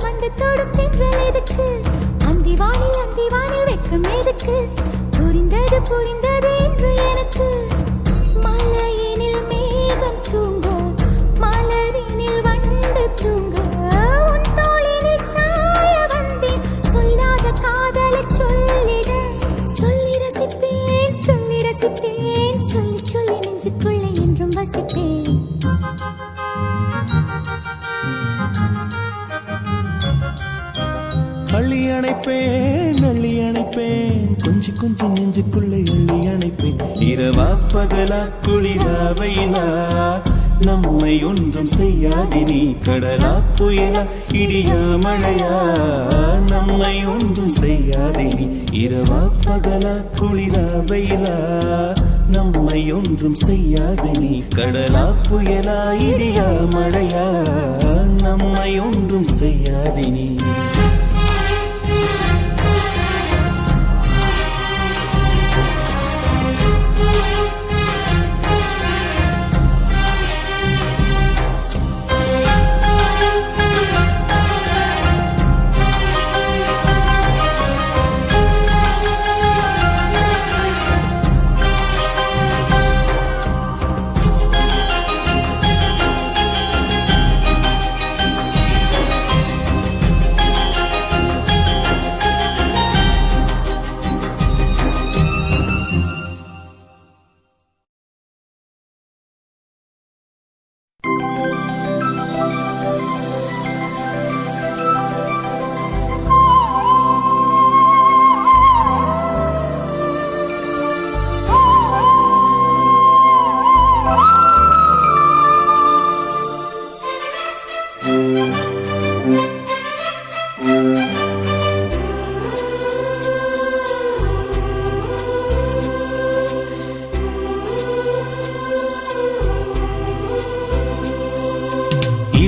வந்து தொடும் தென்றல் எதுக்கு அந்திவானில் வெட்கம் எதுக்கு புரிந்தது புரிந்தது என்று எனக்கு மலையினில் மேகம் தூங்க மலரினில் வண்டு தூங்க உன் தோளினில் சாய வந்தேன் சொல்லாத காதலை சொல்லிட சொல்லி ரசிப்பேன் சொல்லி ரசிப்பேன் சொல்லி சொல்லி நெஞ்சுக்குள்ளே என்றும் வசிப்பேன் அள்ளி அணைப்பேன் கொஞ்சி கொஞ்சி நெஞ்சுக்குள்ளே அள்ளி அணைப்பேன் இரவா பகலா குளிரா வெயிலா நம்மை ஒன்றும் செய்யாதே நீ கடலா புயலா இடியா மழையா நம்மை ஒன்றும் செய்யாதே நீ இரவா பகலா குளிரா வெயிலா நம்மை ஒன்றும் செய்யாதே நீ கடலா புயலா இடியா மழையா நம்மை ஒன்றும் செய்யாதே நீ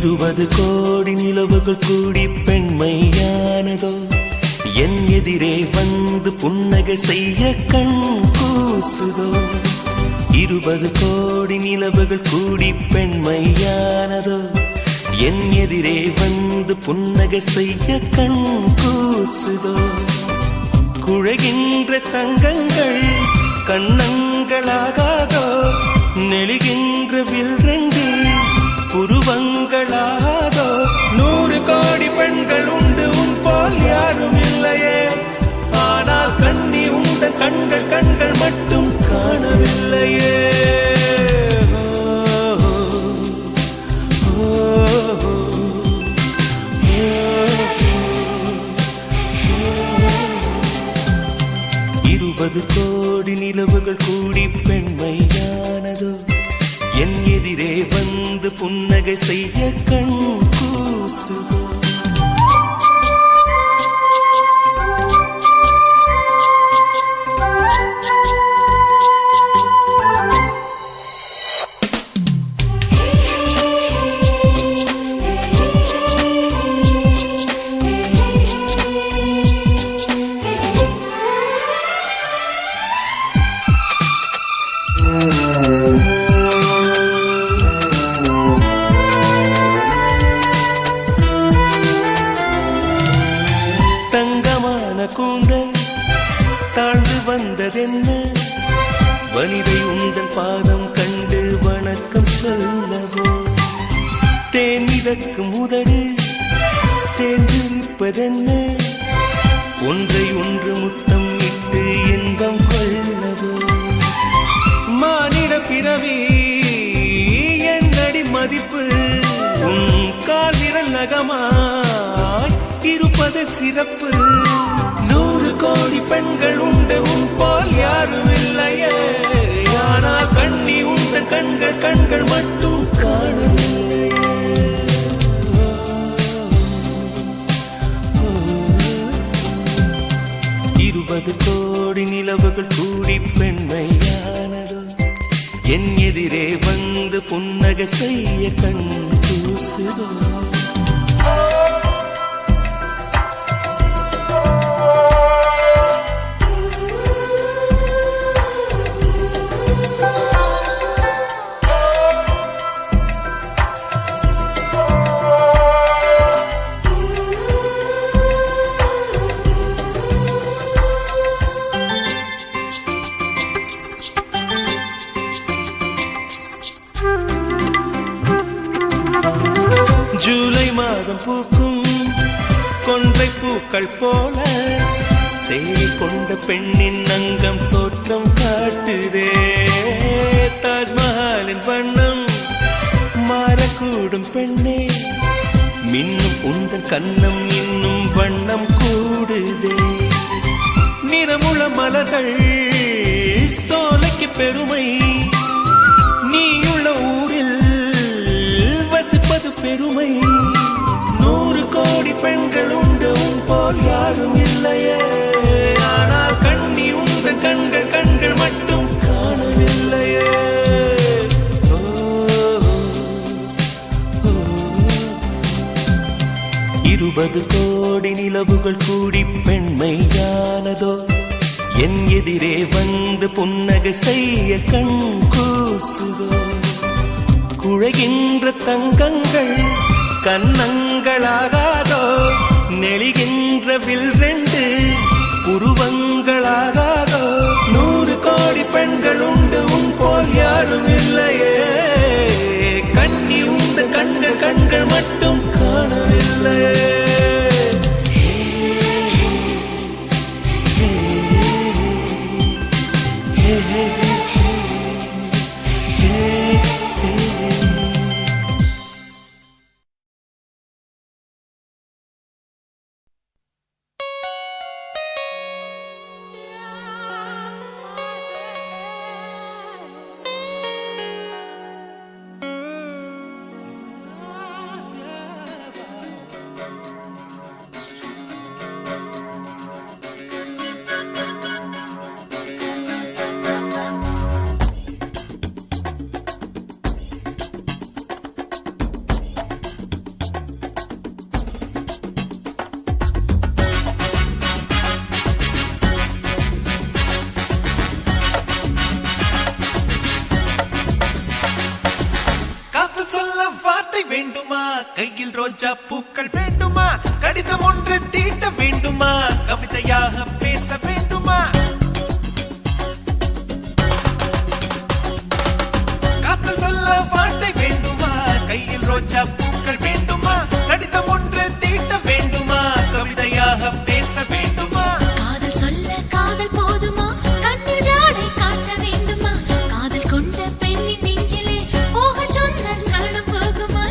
20 கோடி நிலவுகள் கூடி பெண்மையானதோ என் எதிரே வந்து புன்னகை செய்ய கண் கூசுதோ 20 கோடி நிலவுகள் கூடி பெண்மையானதோ என் எதிரே வந்து புன்னகை செய்ய கண் கூசுதோ குழைகின்ற தங்கங்கள் கண்ணங்களாகாதோ நெளிகின்ற வில்ரெண்டு புருவங்களாகாதோ 100 கோடி பெண்கள் உண்டு உன் போல் யாரும் இல்லையே ஆனால் கண்ணி உண்ட கண்கள் கண்கள் மட்டும் காணவில்லையே கோடி நிலவுகள் கூடி பெண்மையானதோ என் எதிரே வந்து புன்னகை செய்ய கண் கூசுதோ கூந்தல் தாழ்ந்து வந்ததென்ன வனிதை உந்தன் பாதம் கண்டு வணக்கம் சொல்லவோ தேன் மிதக்கும் உதடு சேர்ந்து நிற்பதென்ன ஒன்றை ஒன்று முத்தம் இட்டு இன்பம் கொள்ளவோ மானிட பிறவி என்னடி மதிப்பு உன் கால் விரல் நகமாய் இருப்பது சிறப்பு 100 கோடி பெண்கள் உண்டு உன் போல் யாரும் இல்லையே ஆனால் கண்ணி உந்த கண்கள் கண்கள் மட்டும் காணவில்லையே 20 கோடி நிலவுகள் கூடி பெண்மையானதோ என் எதிரே வந்து புன்னகை செய்ய கண் கூசுதோ ஜூலை மாதம் பூக்கும் கொன்றை பூக்கள் போல சேரி கொண்ட பெண்ணின் அங்கம் தோற்றம் காட்டுதே தாஜ்மஹாலின் வண்ணம் மாறக்கூடும் பெண்ணே மின்னும் உந்தன் கண்ணம் இன்னும் வண்ணம் கூடுதே நிறமுள மலர்கள் சோலைக்கு பெருமை நீயுள்ள ஊரில் வசிப்பது பெருமை 100 கோடி பெண்கள் உண்டு உன் போல் யாரும் இல்லையே ஆனால் கண்ணி உந்த கண்கள் கண்கள் மட்டும் காணவில்லையே 20 கோடி நிலவுகள் கூடி பெண்மையானதோ என் எதிரே வந்து புன்னகை செய்ய கண் கூசுதோ குழைகின்ற தங்கங்கள் கண்ணங்களாகாதோ நெளிகின்ற வில்ரெண்டு உருவங்களாகாதோ 100 கோடி பெண்கள் உண்டு உன் போல் யாரும் இல்லையே கண்ணி உந்த கண்கள் கண்கள் மட்டும் காணவில்லையே சொல்ல வார்த்தை வேண்டுமா கையில் ரோஜா பூக்கள் வேண்டுமா கடிதம் ஒன்று தீட்ட வேண்டுமா கவிதையாக பேச வேண்டுமா காதல் சொல்ல வார்த்தை வேண்டுமா கையில் ரோஜா பூக்கள் வேண்டுமா கடிதம் ஒன்று தீட்ட வேண்டுமா கவிதையாக பேச வேண்டுமா காதல் சொல்ல காதல் போதுமா கண்ணில் ஜாடை காட்ட வேண்டுமா காதல் கொண்ட பெண்ணின் நெஞ்சிலே போக சொன்ன காலம் போகுமா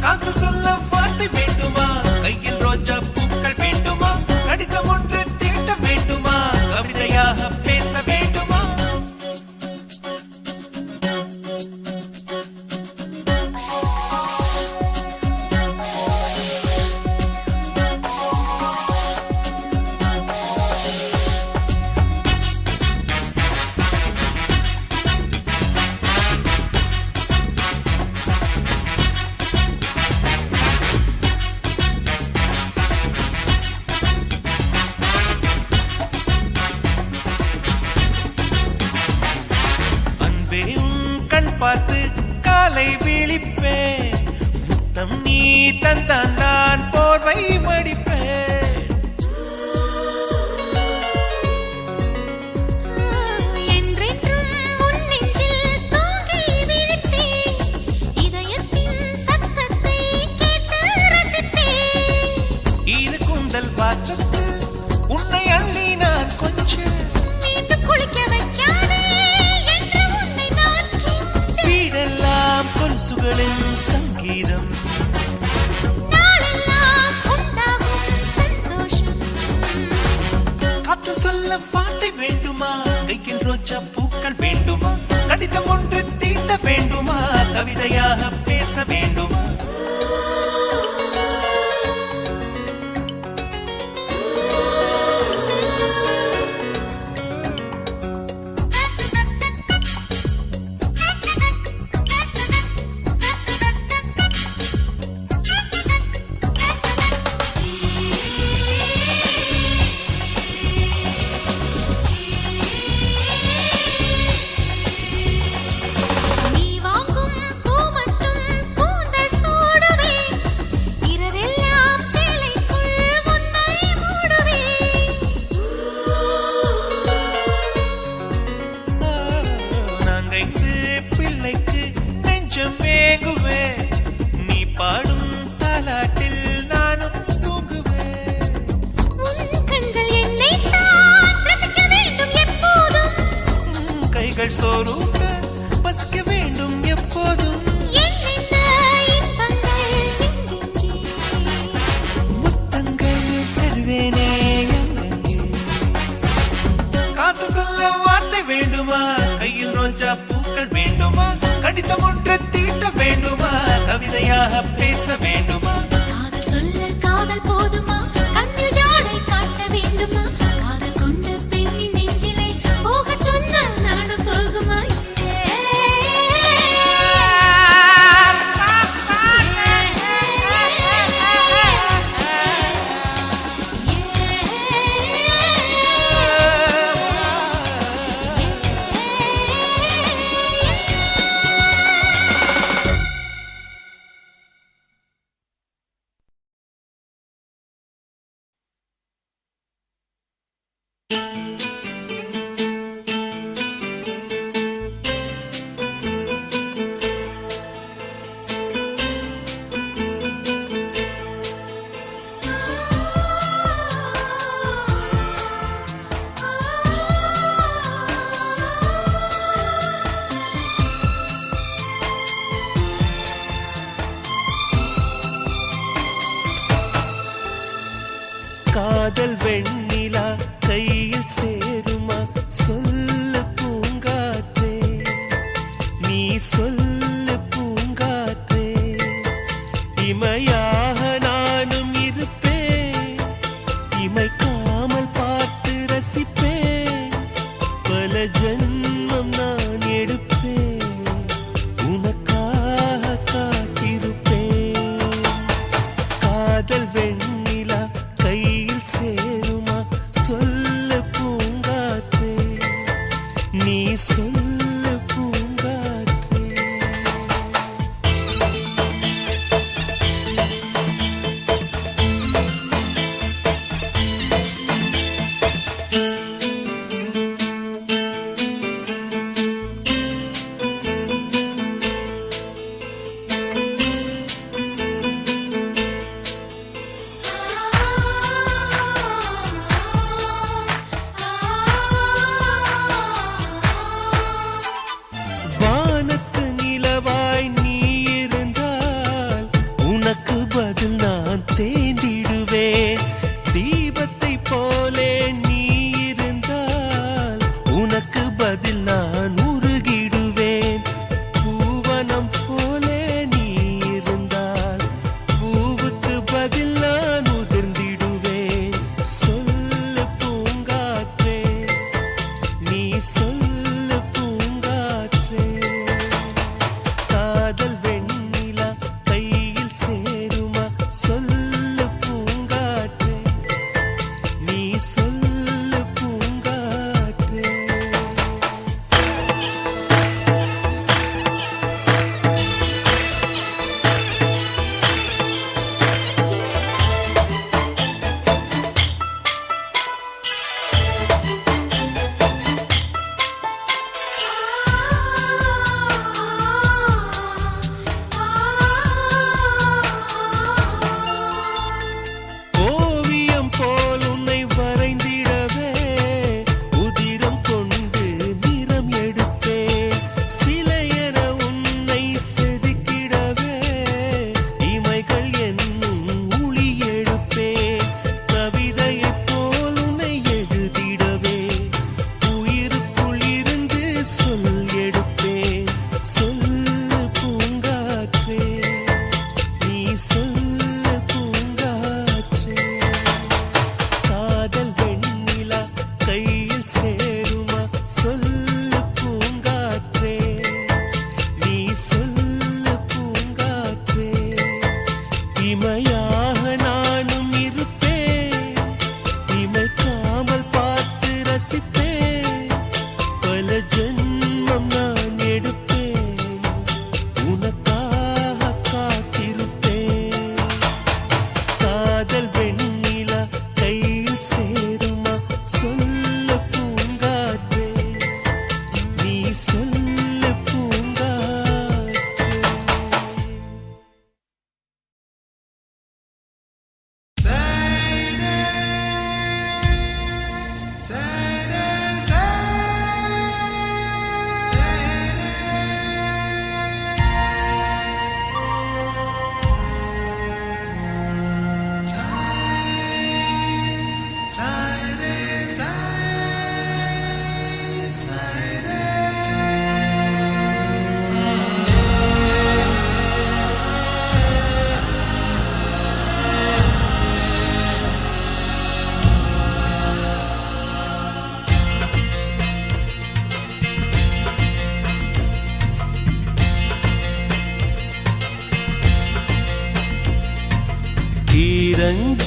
காதல் சொல்ல வார்த்தை வேண்டுமா கையில் ரோஜா பூக்கள் வேண்டுமா கடிதம் ஒன்று தீட்ட வேண்டுமா கவிதையாக பேச வேண்டுமா அன்பே உன் கண் பார்த்து காலை விழிப்பேன் முத்தம் நீ தந்தான் நான் போர்வை மடிப்பேன் என்றென்றும் உன் நெஞ்சில் தூங்கி விழித்தேன் இதயத்தின் சத்தத்தை கேட்டு ரசித்தேன் இரு கூந்தல் வாசத்து உன்னை அள்ளி நான் கொஞ்சம் மீண்டு குளிக்க வைக்காதே என்று உன்னை நான் கெஞ்ச வீடெல்லாம் கொலுசுகளின் சங்கீதம் நாளெல்லாம் உண்டாகும் சந்தோஷம் காதல் சொல்ல வார்த்தை வேண்டுமா கையில் ரோஜா பூக்கள் வேண்டுமா கடிதம் ஒன்று தீட்ட வேண்டுமா கவிதையாக பேச வேண்டுமா நீ வாங்கும் பூ மட்டும் கூந்தல் சூடுவே இரவெல்லாம் சேலைக்குள் உன்னை மூடுவே நான் கைந்து பிள்ளைக்கு நெஞ்சம் வேங்குவேன் நீ பாடும் தாலாட்டில் நானும் தூங்குவேன் உன் கண்கள் என்னை தான் ரசிக்க வேண்டும் எப்போதும் கைகள் சோறுக்க பசிக்க வேண்டும் எப்போதும் என்னென்ன இன்பங்கள் எங்கெங்கே முத்தங்கள் தருவேனே எங்கெங்கே காத்து சொல்ல வார்த்தை வேண்டுமா கையில் ரோஜா பூக்கள் வேண்டுமா கடிதம் ஒன்று தீட்ட வேண்டுமா கவிதையாக பேச வேண்டுமா காதல் சொல்ல காதல் போதுமா கண்ணில் ஜாடை காட்ட வேண்டுமா காதல் கொண்ட பெண்ணின் நெஞ்சிலே போக சொன்ன நாடும் போகுமா காதல் வெண்ணிலா கையில் சேருமா சொல்லு பூங்காற்றே நீ சொல்லு பூங்காற்றே இமையாக நானும் இருப்பேன் இமைக்காமல் பார்த்து ரசிப்பேன் பல ஜென்மம் நான் எடுப்பேன் உனக்காக காத்திருப்பேன் காதல் வெண்ணிலா கையில் சேருமா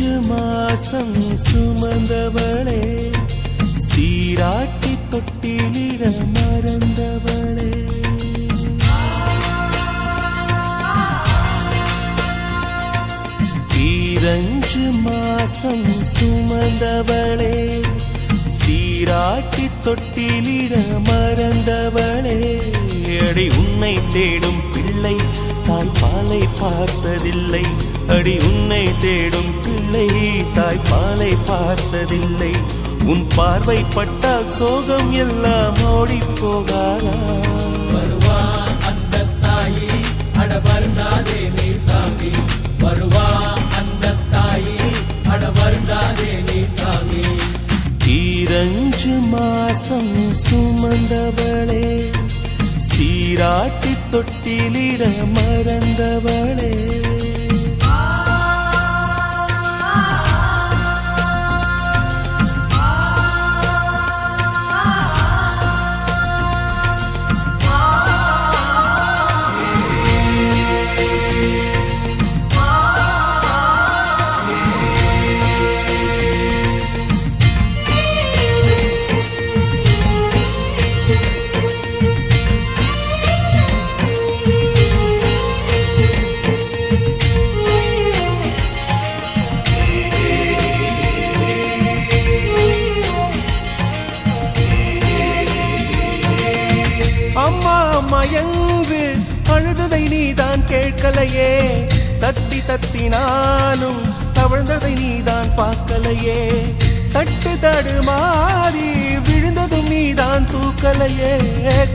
15 மாசம் சுமந்தவளே சீராட்டி தொட்டிலிட மறந்தவளே 15 மாசம் சுமந்தவளே சீராட்டி தொட்டிலிட மறந்தவளே அடி உன்னை தேடும் பிள்ளை தாய்ப்பாலை பார்த்ததில்லை அடி உன்னை தேடும் பிள்ளை தாய்ப்பாலை பார்த்ததில்லை உன் பார்வை பட்டால் சோகம் எல்லாம் ஓடி போகாதா வருவா அந்த தாயி அட வருந்தாதே நீ சாமி வருவா அந்த தாயி அட வருந்தாதே நீ சாமி 15 மாசம் சுமந்தவளே சீராட்டி தொட்டிலிட மறந்தவளே அம்மா அம்மா என்று அழுததை நீதான் கேட்கலையே தட்டி தட்டி நானும் தவழ்ந்ததை நீதான் பார்க்கலையே தட்டு தடுமாறி விழுந்ததும் நீதான் தூக்கலையே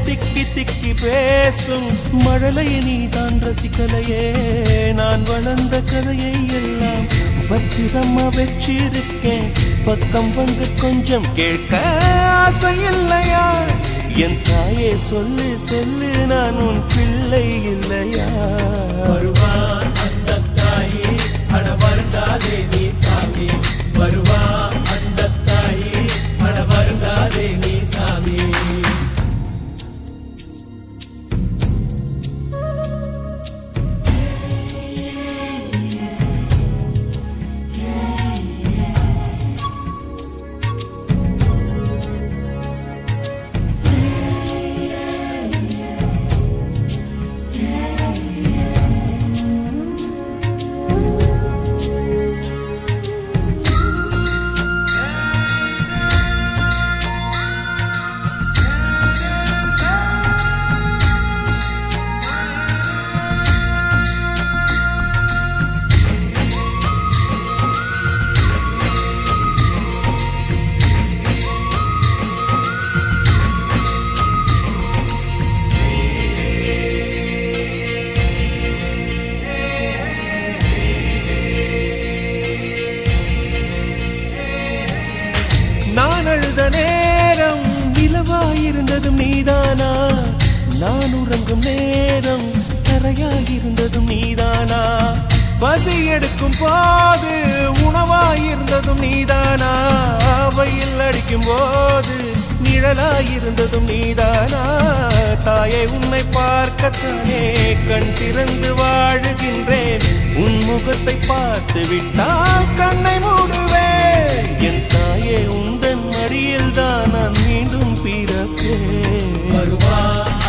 திக்கி திக்கி பேசும் மழலையை நீதான் ரசிக்கலையே நான் வளர்ந்த கதையை எல்லாம் பத்திரமா வச்சிருக்கேன் பக்கம் வந்து கொஞ்சம் கேட்க ஆசை இல்லையா என் தாயே சொல்லு சொல்லு நான் உன் பிள்ளை இல்லையா வருவா அந்த தாயி அட வருந்தாதே நீ சாமி வருவா அந்த தாயி அட வருந்தாதே நீ சாமி நான் அழுத நேரம் நிலவாயிருந்ததும் நீதானா நான் உறங்கும் நேரம் கரையாயிருந்ததும் நீதானா பசி எடுக்கும் போது உணவாயிருந்ததும் நீதானா வெயில் அடிக்கும் போது நிழலாயிருந்ததும் நீதானா தாயை உன்னை பார்க்கத்தானே கண் திறந்து வாழுகின்றேன் உன் முகத்தை பார்த்து விட்டால் கண்ணை மூடுவேன் என் தாயே உந்தன் மடியில் தான் நான் மீண்டும் பிறப்பேன் வருவா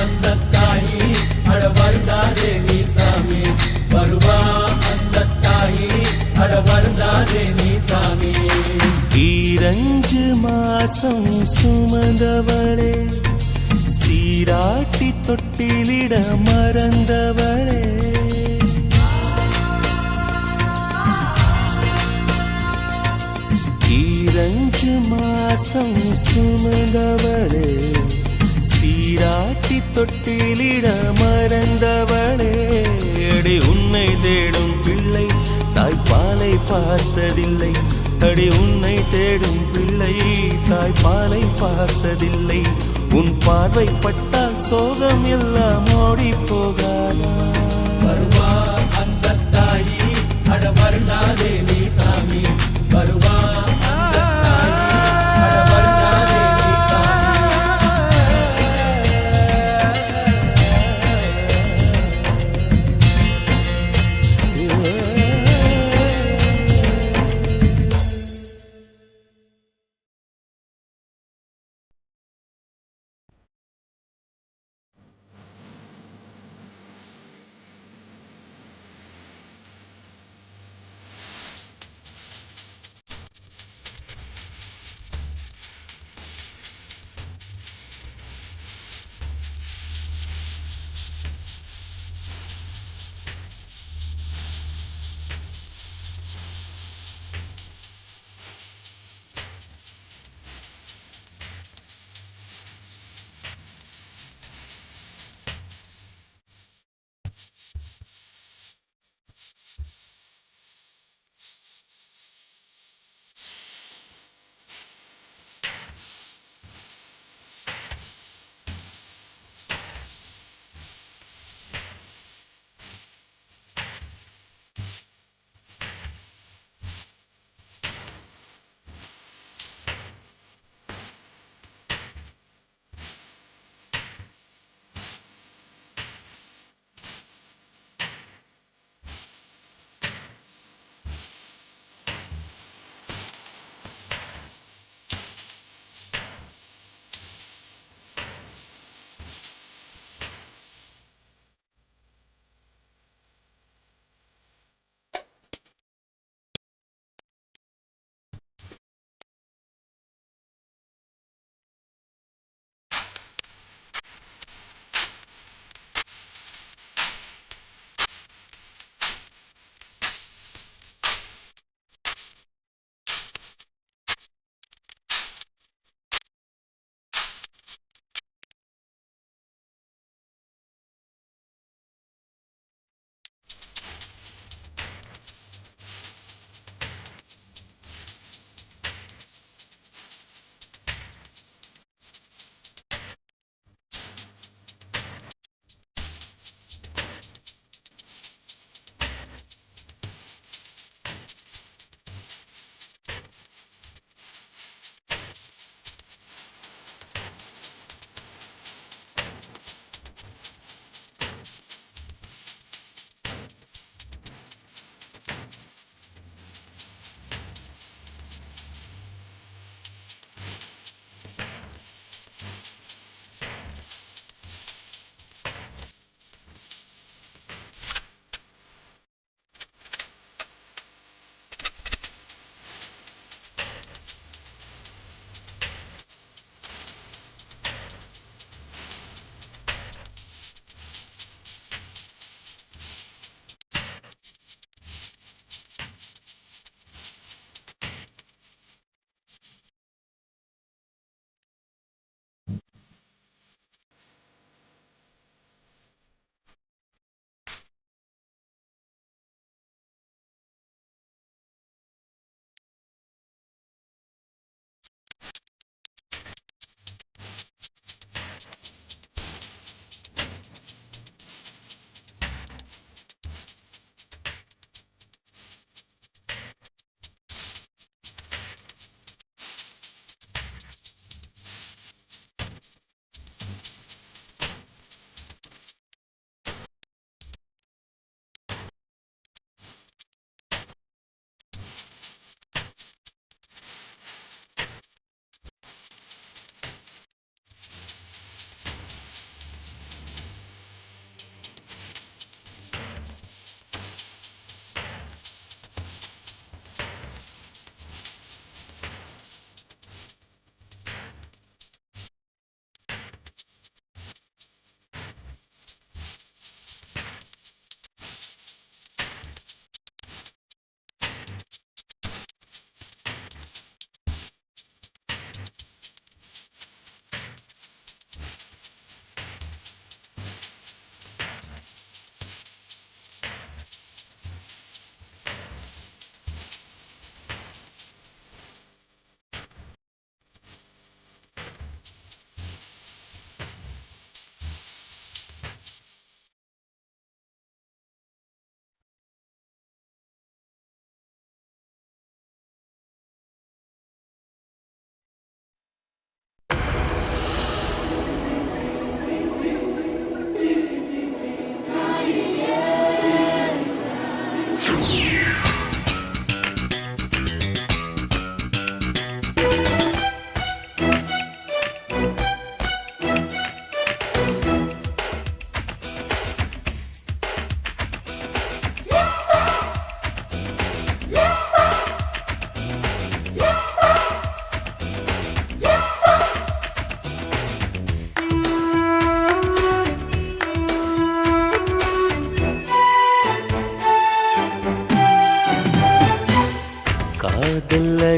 அந்த தாயி அட வருந்தாதே நீ சாமி வருவா அந்த தாயி அட வருந்தாதே நீ சாமி 15 மாசம் சுமந்தவளே சீராட்டி தொட்டிலிட மறந்தவளே 15 மாசம் சுமந்தவளே சீராட்டி தொட்டிலிட மறந்தவளே அடி உன்னை தேடும் பிள்ளை தாய்ப்பாலை பார்த்ததில்லை அடி உன்னை தேடும் பிள்ளை தாய்ப்பாலை பார்த்ததில்லை உன் பார்வை பட்டால் சோகம் எல்லாம் ஓடி போகாதா வருவா அந்த தாயி அட வருந்தாதே நீ சாமி வருவா அந்த தாயி அட வருந்தாதே நீ சாமி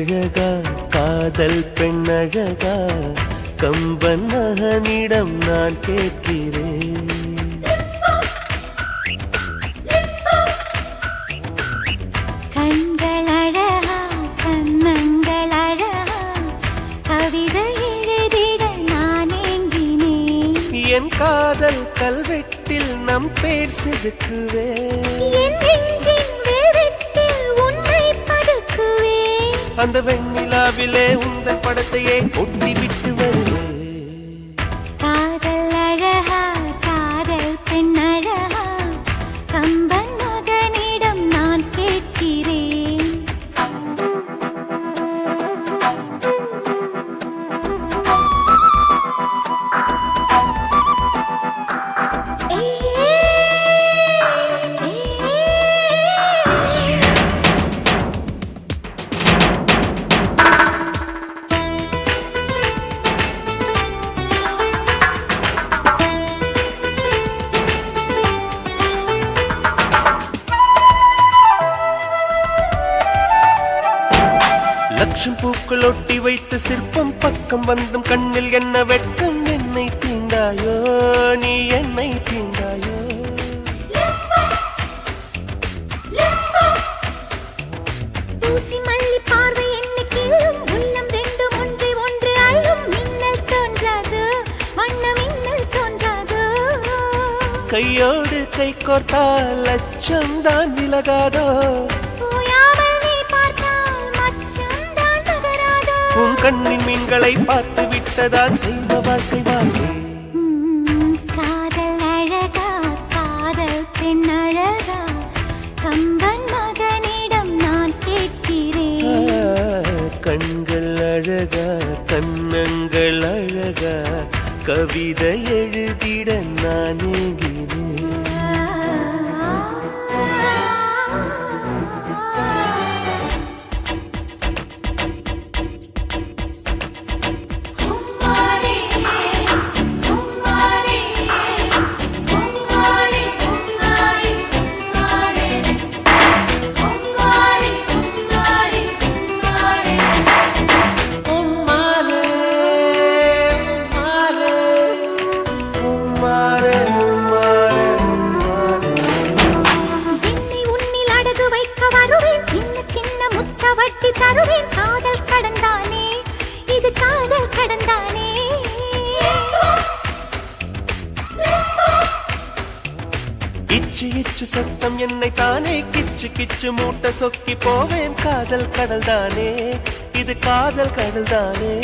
அழகா காதல் பெண் அழகா கம்பன் மகனிடம் நான் கேட்கிறேன். கண்கள் அழகா கண்ணங்கள் அழகா கவிதை எழுதிட நான் ஏங்கினேன். என் காதல் கல்வெட்டில் நம் பேர் செதுக்குவேன். என் நெஞ்சின் வெல்வெட்டில் உன்னை பதுக்குவேன். அந்த வெண்ணிலாவிலே உந்தன் படத்தையே ஒட்டி விட்டு வருவேன். காதல் அழகா காதல் பெண் அழகா கம்பன் மகனிடம் நான் கேட்கிறேன். லட்சம் பூக்கள் ஒட்டி வைத்து சிற்பம் பக்கம் வந்தும் கண்ணில் என்ன வெட்கம். என்னை தீண்டாயோ நீ என்னை தீண்டாயோ. ஊசி மல்லி பார்வை என்னை கிள்ளும். உள்ளம் ரெண்டும் ஒன்றை ஒன்று அள்ளும். மின்னல் தோன்றாது வண்ண மின்னல் தோன்றாது. கையோடு கை கோர்த்தால் லட்சம் தான் விலகாதோ. ஓயாமல் நீ பார்த்தால் மச்சம் தான் நகராதோ. உன் கண்ணின் மீன்களை பார்த்து விட்டதால் செய்த வாழ்க்கை வாழ்க்கை. காதல் அழகா காதல் பெண் அழகா கம்பன் மகனிடம் நான் கேட்கிறேன். கண்கள் அழகா கண்ணங்கள் அழகா கவிதை எழுதிட நான் ஏங்கினேன். வட்டி தருவேன். காதல் கடந்தானே இது காதல் கடந்தானே. இச்சு இச்சு சத்தம் என்னை தானே கிச்சு கிச்சு மூட்டை சொக்கி போவேன். காதல் கடல் தானே இது காதல் கடல் தானே.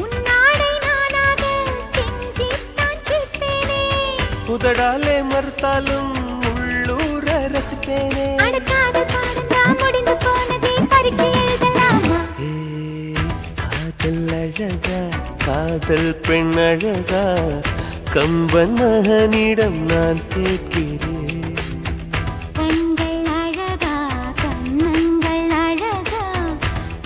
உன்னாடை நானாக கெஞ்சித்தான் கேட்பேனே. உதடாலே மறுத்தாலும் உள்ளூர ரசிப்பேனே. காதல் பாடந்தான் முடிந்து போனதே பரீட்சை எழுதலாமா. காதல் அழகா காதல் பெண் அழகா கம்பன் மகனிடம் நான் கேட்கிறேன். கண்கள் அழகா கண்ணங்கள் அழகா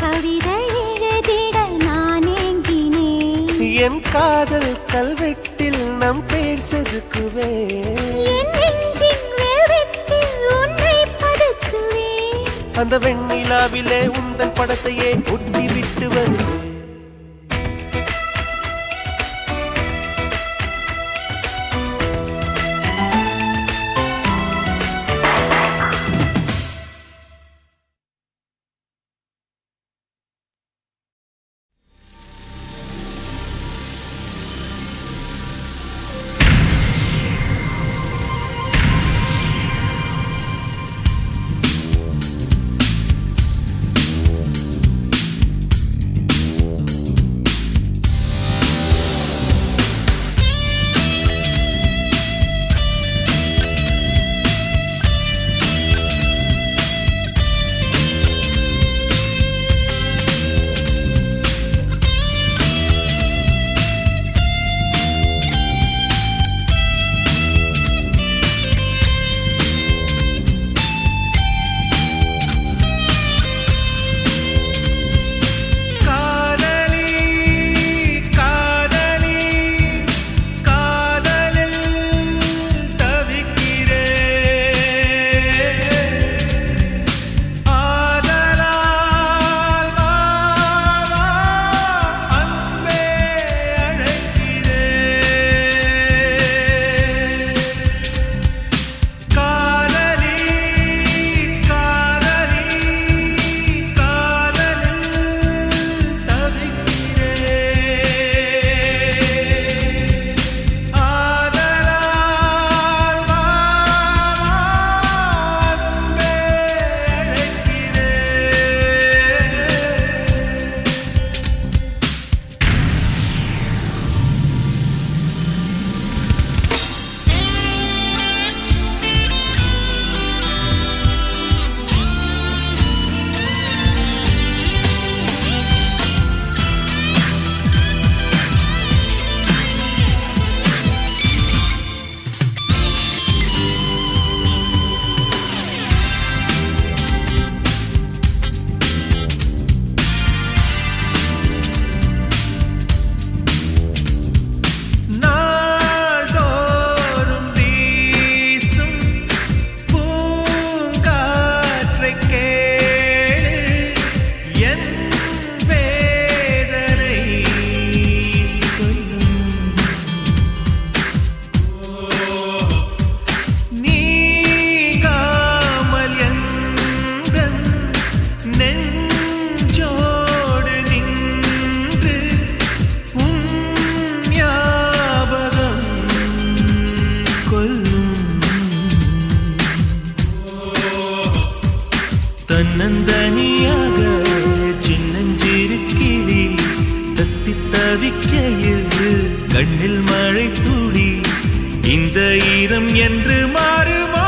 கவிதை எழுதிட நான் ஏங்கினேன். என் காதல் கல்வெட்டில் நம் பேர் செதுக்குவேன். என் நெஞ்சின் வெல்வெட்டில் உன்னை பதுக்குவேன். அந்த வெண்ணிலாவிலே உந்தன் படத்தையே ஒட்டி விட்டு வருவேன். கண்ணில் மழை துளி இந்த ஈரம் என்று மாறுமா?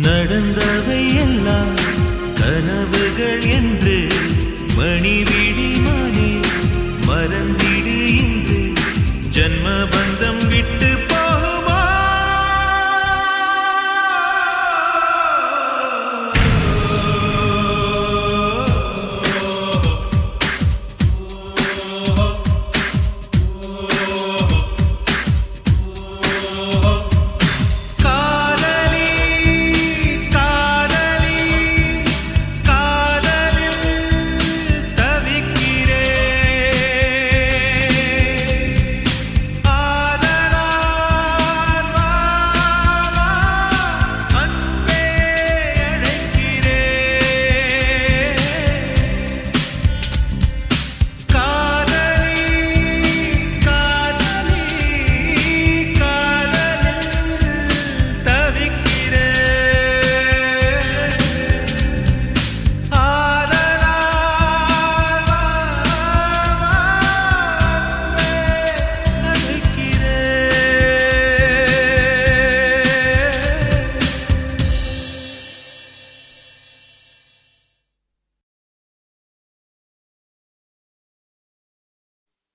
நடந்தவை எல்லாம் கனவுகள் என்று மணிவிடி மானே மறந்திடு இன்று ஜன்ம பந்தம் விட்டு போகுமா?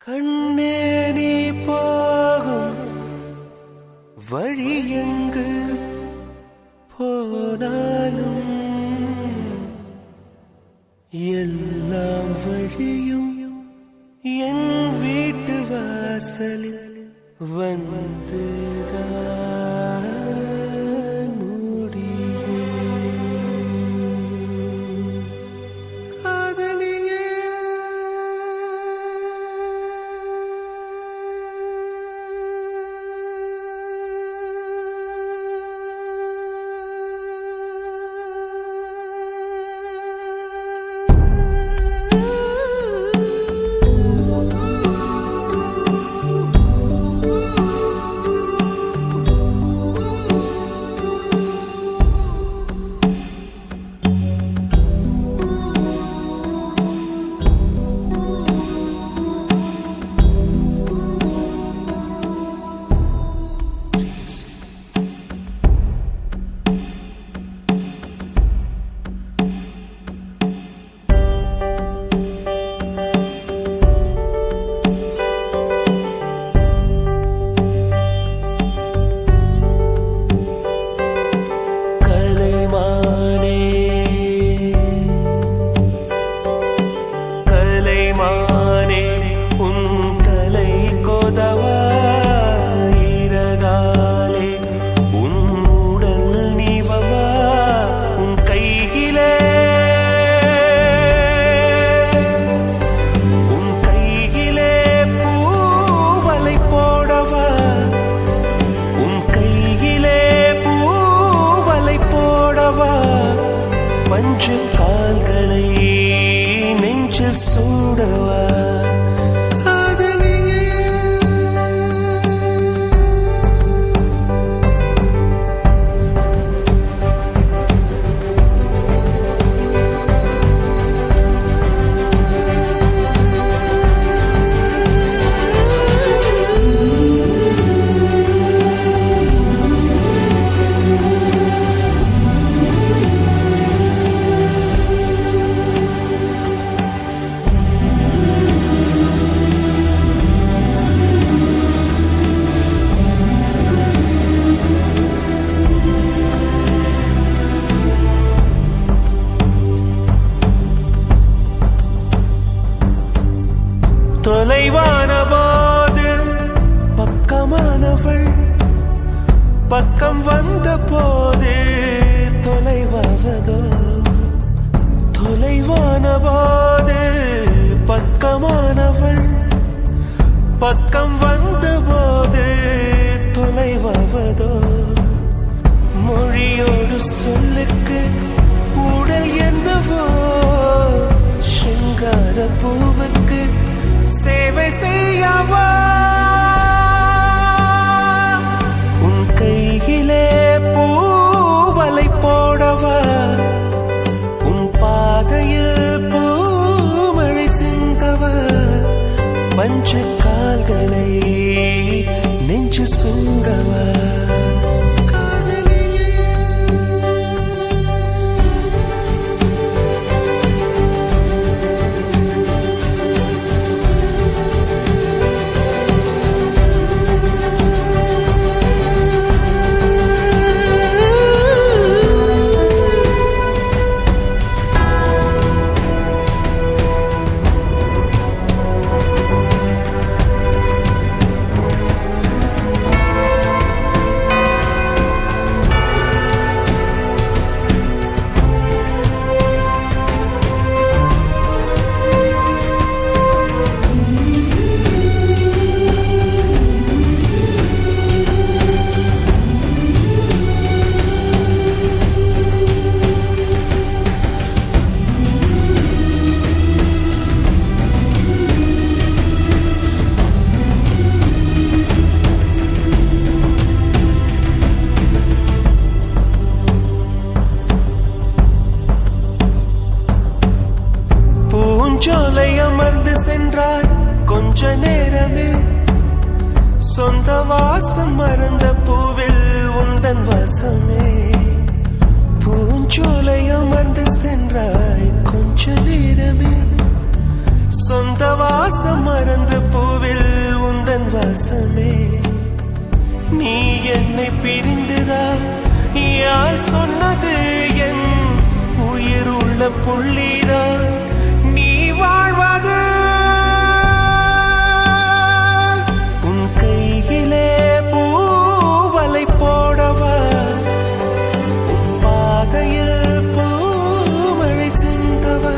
கண்ணே நீ போகும் வழி எங்கு போனாலும் எல்லாம் வழியும் என் வீட்டு வாசலில் வந்துதான் முடியும். காதலியே பஞ்சு கால்களை நெஞ்சில் சூடவா பக்கம் வந்த போது தொலைவாவதோ தொலைவான போது பக்கமானவள் பக்கம் வந்த போது தொலைவாவதோ மொழியோடு சொல்லுக்கு உடல் என்னவோ சிங்கார பூவுக்கு சேவை செய்யவா உன் கையிலே பூவலை போடவா உன் பாதையில் பூமழை சிந்தவா பஞ்சு கால்களை நெஞ்சு சுங்கவா பூஞ்சோலை அமர்ந்து சென்றார் கொஞ்ச நேரமே சொந்த வாசம் மறந்த பூவில் உந்தன் வாசமே பூஞ்சோலை அமர்ந்து சென்றாய் கொஞ்ச நேரமே சொந்த வாசம் மறந்த பூவில் உந்தன் வாசமே நீ என்னை பிரிந்துதா யார் சொன்னது என் உயிர் உள்ள புள்ளிதான் வாழ்வது உன் கையிலே பூவலை போடவா உன் பாதையில் பூமழை சிந்தவா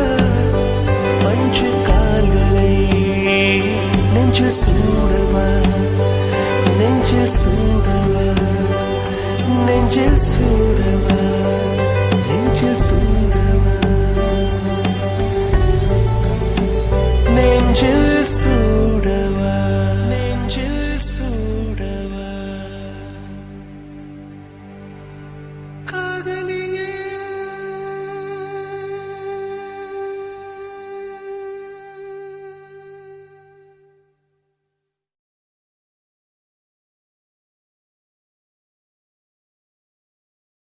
மஞ்சு கால்களை நெஞ்சில் சூடவா நெஞ்சில் சூடவா நெஞ்சில் சூட